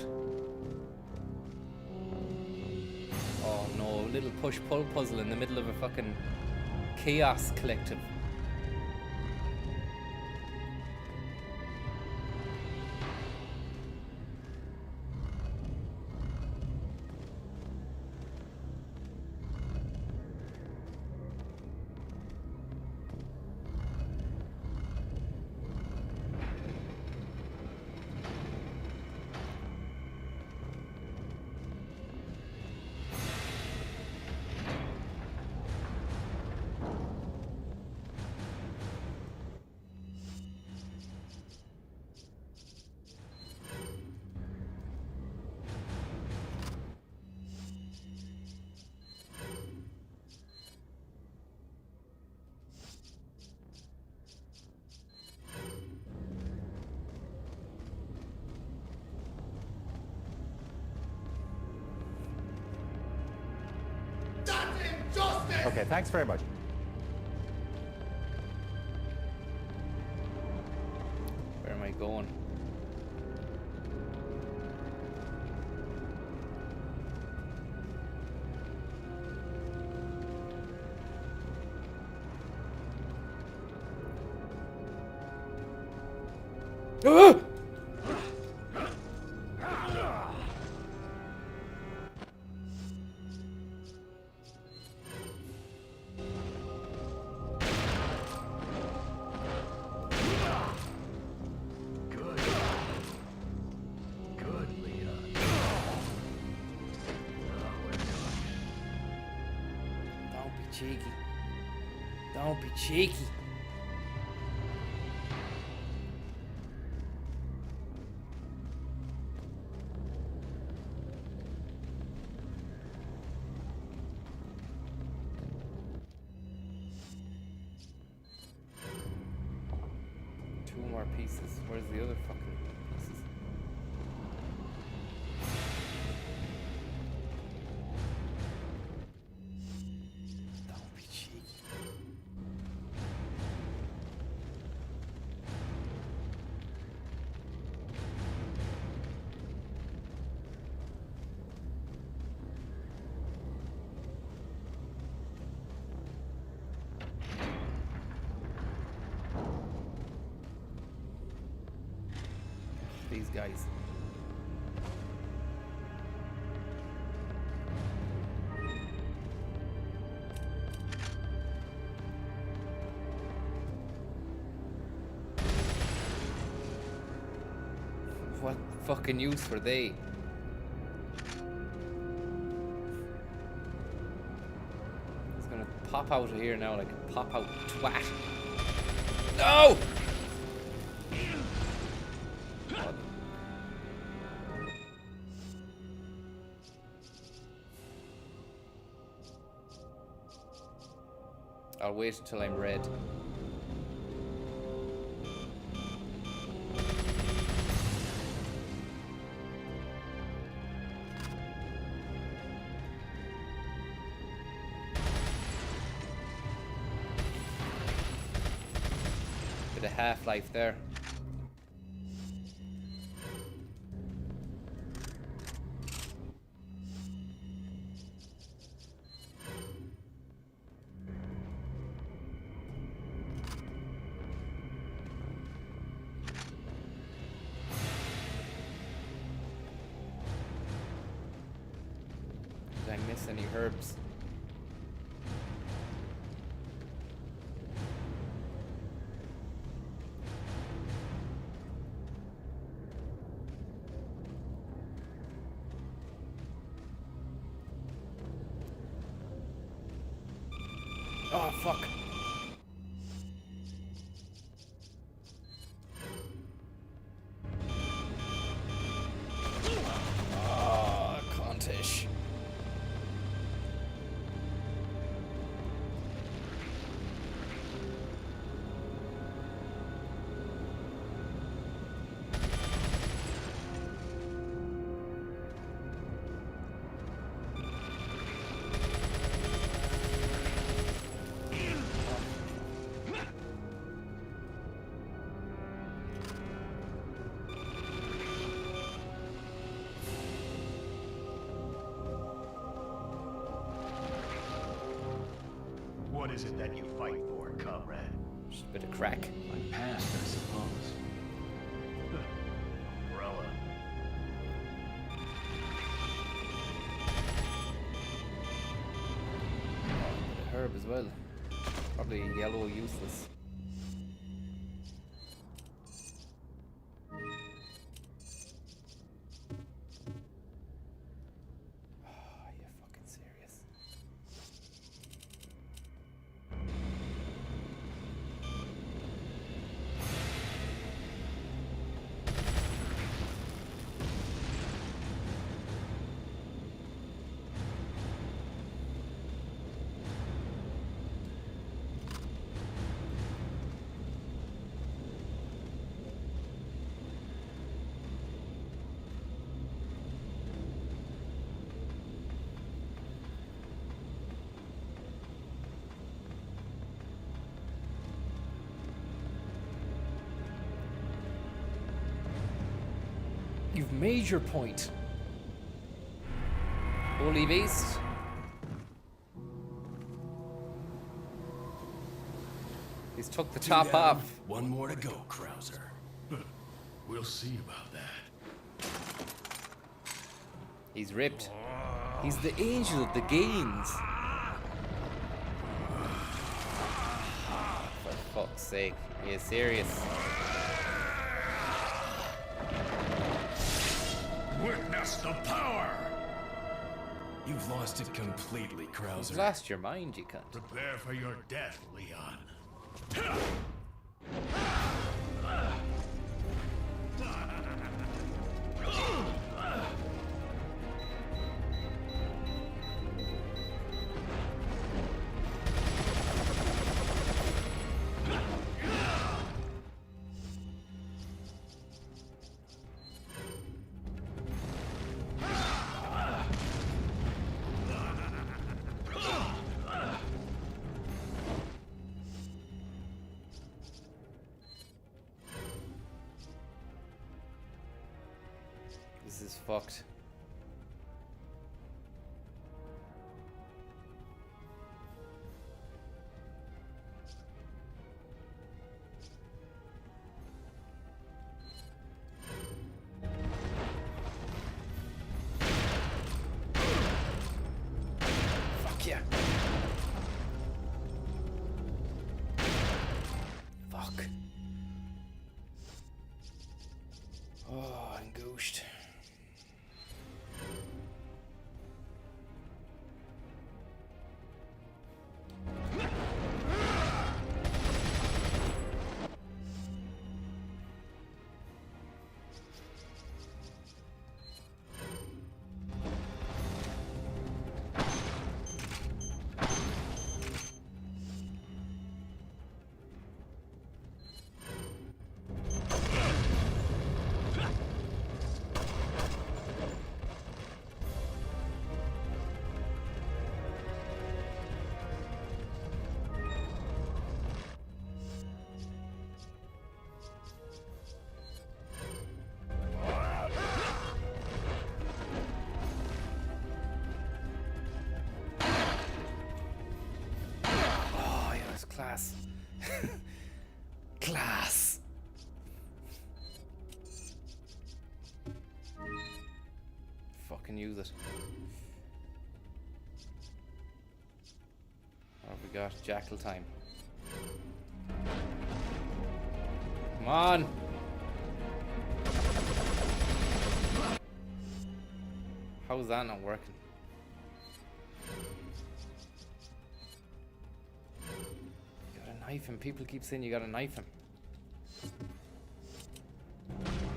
Oh no, little push-pull puzzle in the middle of a fucking chaos collective. Okay, thanks very much. Where am I going? Ah! Cheeky. Don't be cheeky. Two more pieces. Where's the other fucking pieces? These guys. What fucking use were they? It's gonna pop out of here now like a pop out twat. No! I'll wait until I'm red. Bit of half-life there. Did I miss any herbs? Oh, fuck. Oh, contish. is it that you fight for, comrade? Just a bit of crack. My past, I suppose. Umbrella. Bit of herb as well. Probably yellow, useless. You've made your point. Holy beast. He's took the top off. One more to go, Krauser. We'll see about that. He's ripped. He's the angel of the gains. For fuck's sake. He is serious. Witness the power! You've lost it completely, Krauser. You've lost your mind, you cunt. Prepare for your death, Leon. This is fucked. Fuck yeah. Fuck. Oh, I'm gooshed. Class. Class. Fucking use it. What have we got? Jackal time. Come on. How's that not working? Knife him. People keep saying you gotta knife him.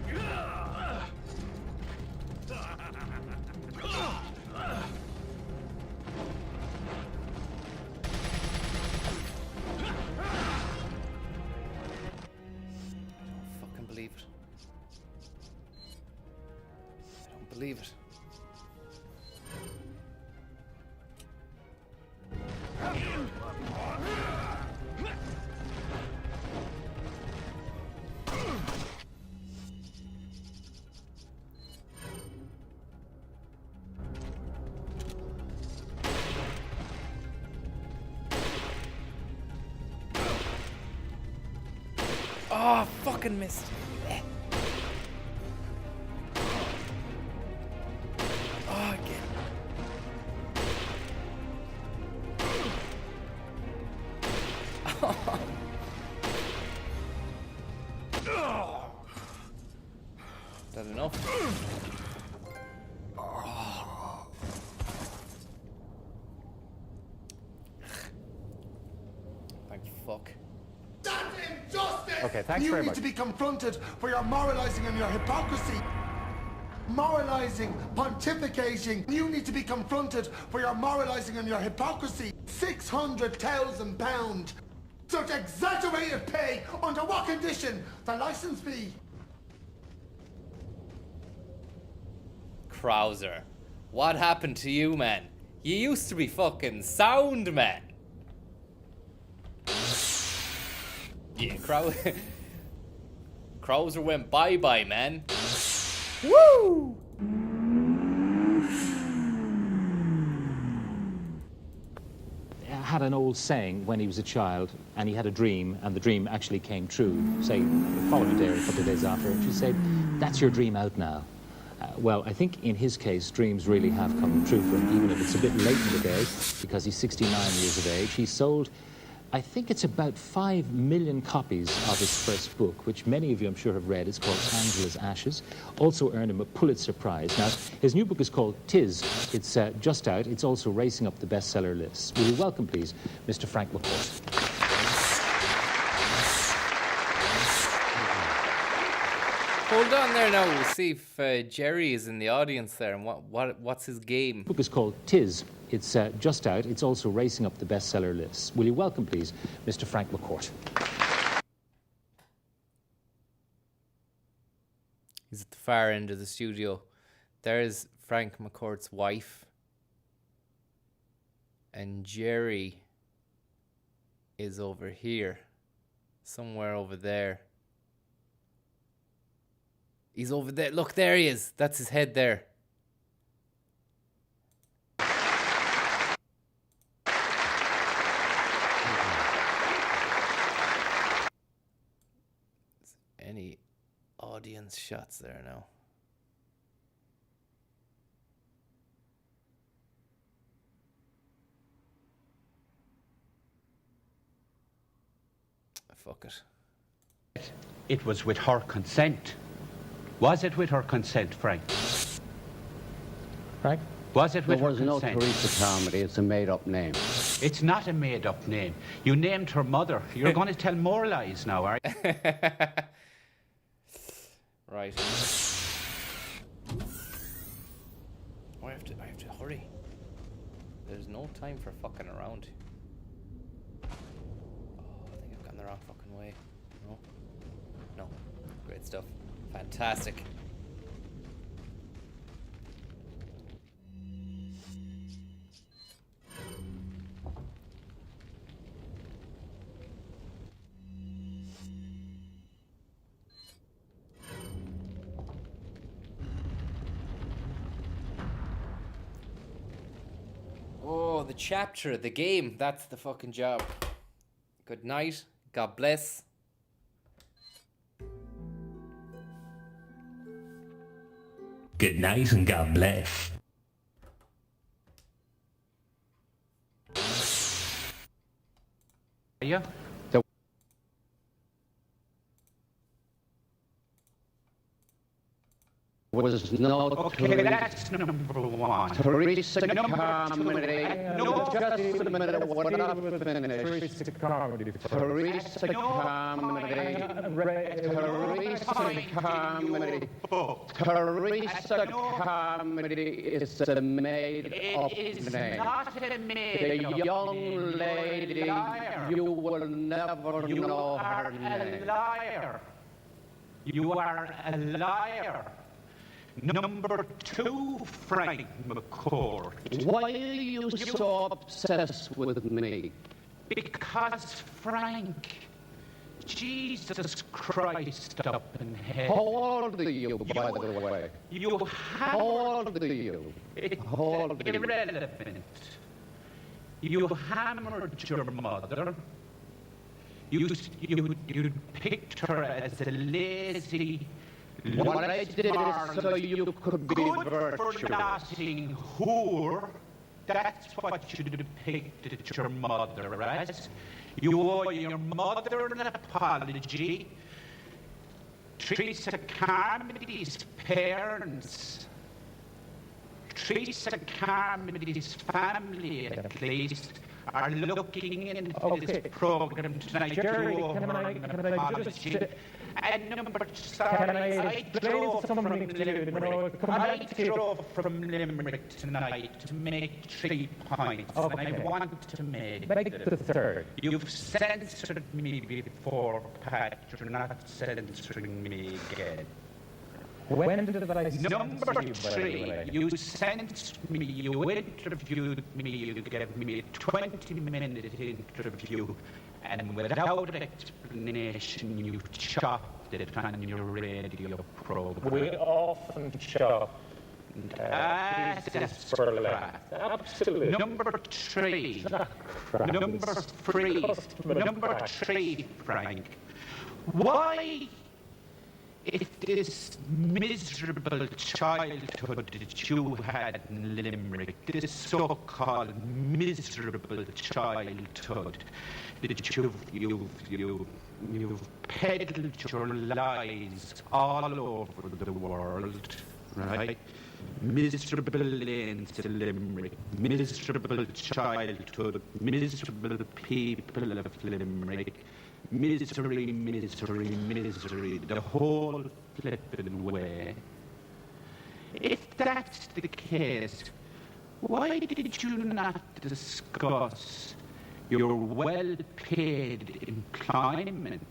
I don't fucking believe it. I don't believe it. Oh, fucking missed. Oh, again. Is that enough? Thank fuck. That's injustice! Okay, thanks you very need much. to be confronted for your moralizing and your hypocrisy. Moralizing, pontificating. You need to be confronted for your moralizing and your hypocrisy. £600,000. Such exaggerated pay. Under what condition? The license fee. Krauser, what happened to you, man? You used to be fucking sound, man. Yeah, Krauser went bye-bye, man. Woo! Had an old saying when he was a child, and he had a dream, and the dream actually came true, say, the following day or a couple of days after, and she said, that's your dream out now. Well, I think in his case, dreams really have come true for him, even if it's a bit late in the day, because he's 69 years of age. He sold, I think it's about 5 million copies of his first book, which many of you, I'm sure, have read. It's called Angela's Ashes. Also earned him a Pulitzer Prize. Now, his new book is called Tis. It's just out. It's also racing up the bestseller list. Will you welcome, please, Mr. Frank McCourt? Hold on there now. We'll see if Jerry is in the audience there and what's his game. The book is called Tis. It's just out. It's also racing up the bestseller list. Will you welcome, please, Mr. Frank McCourt? He's at the far end of the studio. There's Frank McCourt's wife. And Jerry is over here. Somewhere over there. He's over there. Look, there he is. That's his head there. Any audience shots there now? Fuck it. It was with her consent. Was it with her consent, Frank? Frank? Was it with her consent? There was no Teresa Carmody. It's a made-up name. It's not a made-up name. You named her mother. You're going to tell more lies now, are you? Right. Oh, I have to hurry. There's no time for fucking around. Oh, I think I've gone the wrong fucking way. No. No. Great stuff. Fantastic. Oh, the chapter, the game. That's the fucking job. Good night. God bless. Good night and God bless. Yeah. Was no okay, that's number one. Teresa Carmody. No, just a minute. What up? Teresa Carmody. Teresa Carmody. Teresa Carmody. Teresa Carmody is a made-up name. Not a maid. The young lady, you will never know her name. A liar. You are a liar. Number two, Frank McCourt. Why are you so obsessed with me? Because, Frank, Jesus Christ up in heaven. How old are you, by the way? You How old are you? How old are you? Irrelevant. You hammered your mother. You picked her as a lazy, what I did so you could be virtue-lasting whore. That's what you depicted your mother as. You owe your mother an apology. Teresa Carmody's parents, Teresa Carmody's family at least, are looking into this program tonight to offer an apology. And number sorry, I drove from Limerick tonight to make 3 points, and I want to make the third. You've censored me before, Pat. You're not censoring me again. When did I Number 3, you censored me, you interviewed me, you gave me a 20-minute interview, and without explanation, you chopped it on your radio program. We often chop. That's for laugh. Absolutely. Number 3, Frank. Why, if this miserable childhood that you had in Limerick, this so-called miserable childhood that you've peddled your lies all over the world, right? Miserable lanes in Limerick, miserable childhood, miserable people of Limerick, misery, the whole flippin' way. If that's the case, why did you not discuss your well-paid employment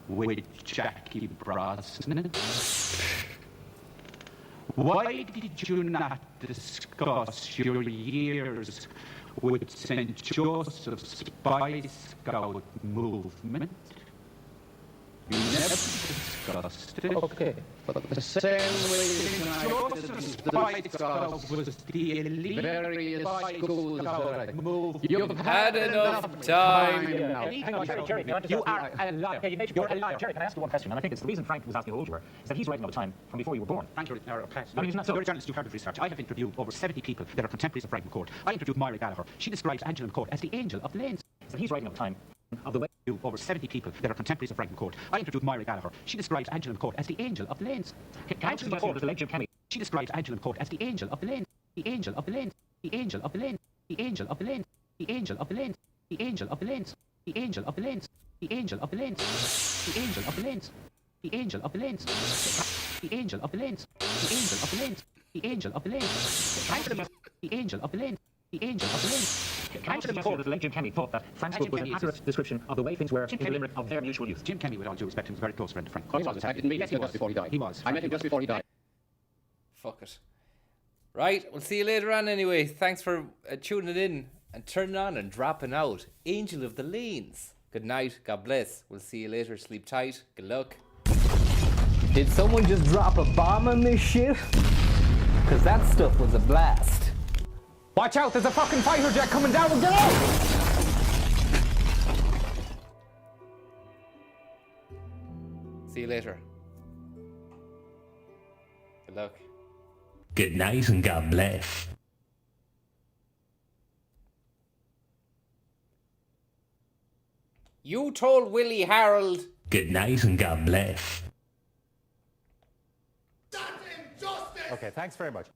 with Jackie Brosnan? Why did you not discuss your years with St. Joseph's Spy Scout movement? You never discussed it. Okay, but the same way St. Joseph's Spy Scout was the elite various schools that moved. You've had enough time. Hang on, Jerry, you are a liar. You're a liar. Jerry, can I ask you one question? And I think it's the reason Frank was asking how old you were, is that he's writing all the time from before you were born. Frank, you're a pass. I mean, isn't that so? You're a journalist, you've heard of research. I have interviewed over 70 people that are contemporaries of Frank McCourt. I interviewed Moira Gallagher. She describes Angela McCourt as the angel of lanes. So he's writing all the time of the way. Over 70 people that are contemporaries of Frank McCourt. I interviewed Moira Gallagher. She describes Angela McCourt as the angel of lanes. Angela McCourt is the late Jim Kenny. She describes Angela McCourt as the angel of the lanes. The angel of the lanes. The angel of the lanes. The angel of the lanes. The angel of the lanes. The angel of the lanes. The angel of the lanes. The angel of the lanes. The angel of the lanes. The angel of the lanes. The angel of the lanes. The angel of the lanes. The angel of the lanes. The angel of the lanes. The angel of the lanes. Angela McCourt is the late Jim Kenny thought that Frank spoke with an accurate description of the way things were in the Limerick of their mutual youth. Jim Kenny, with all due respect, was a very close friend of Frank. He was. I didn't meet him just before he died. He was. I met him just before he died. Fuck it. Right, we'll see you later on anyway. Thanks for tuning in and turning on and dropping out. Angel of the Lanes. Good night. God bless. We'll see you later. Sleep tight. Good luck. Did someone just drop a bomb on this shit? Because that stuff was a blast. Watch out, there's a fucking fighter jet coming down. Get out! See you later. Good luck. Good night and God bless. You told Willie Harold. Good night and God bless. That's injustice! Okay, thanks very much.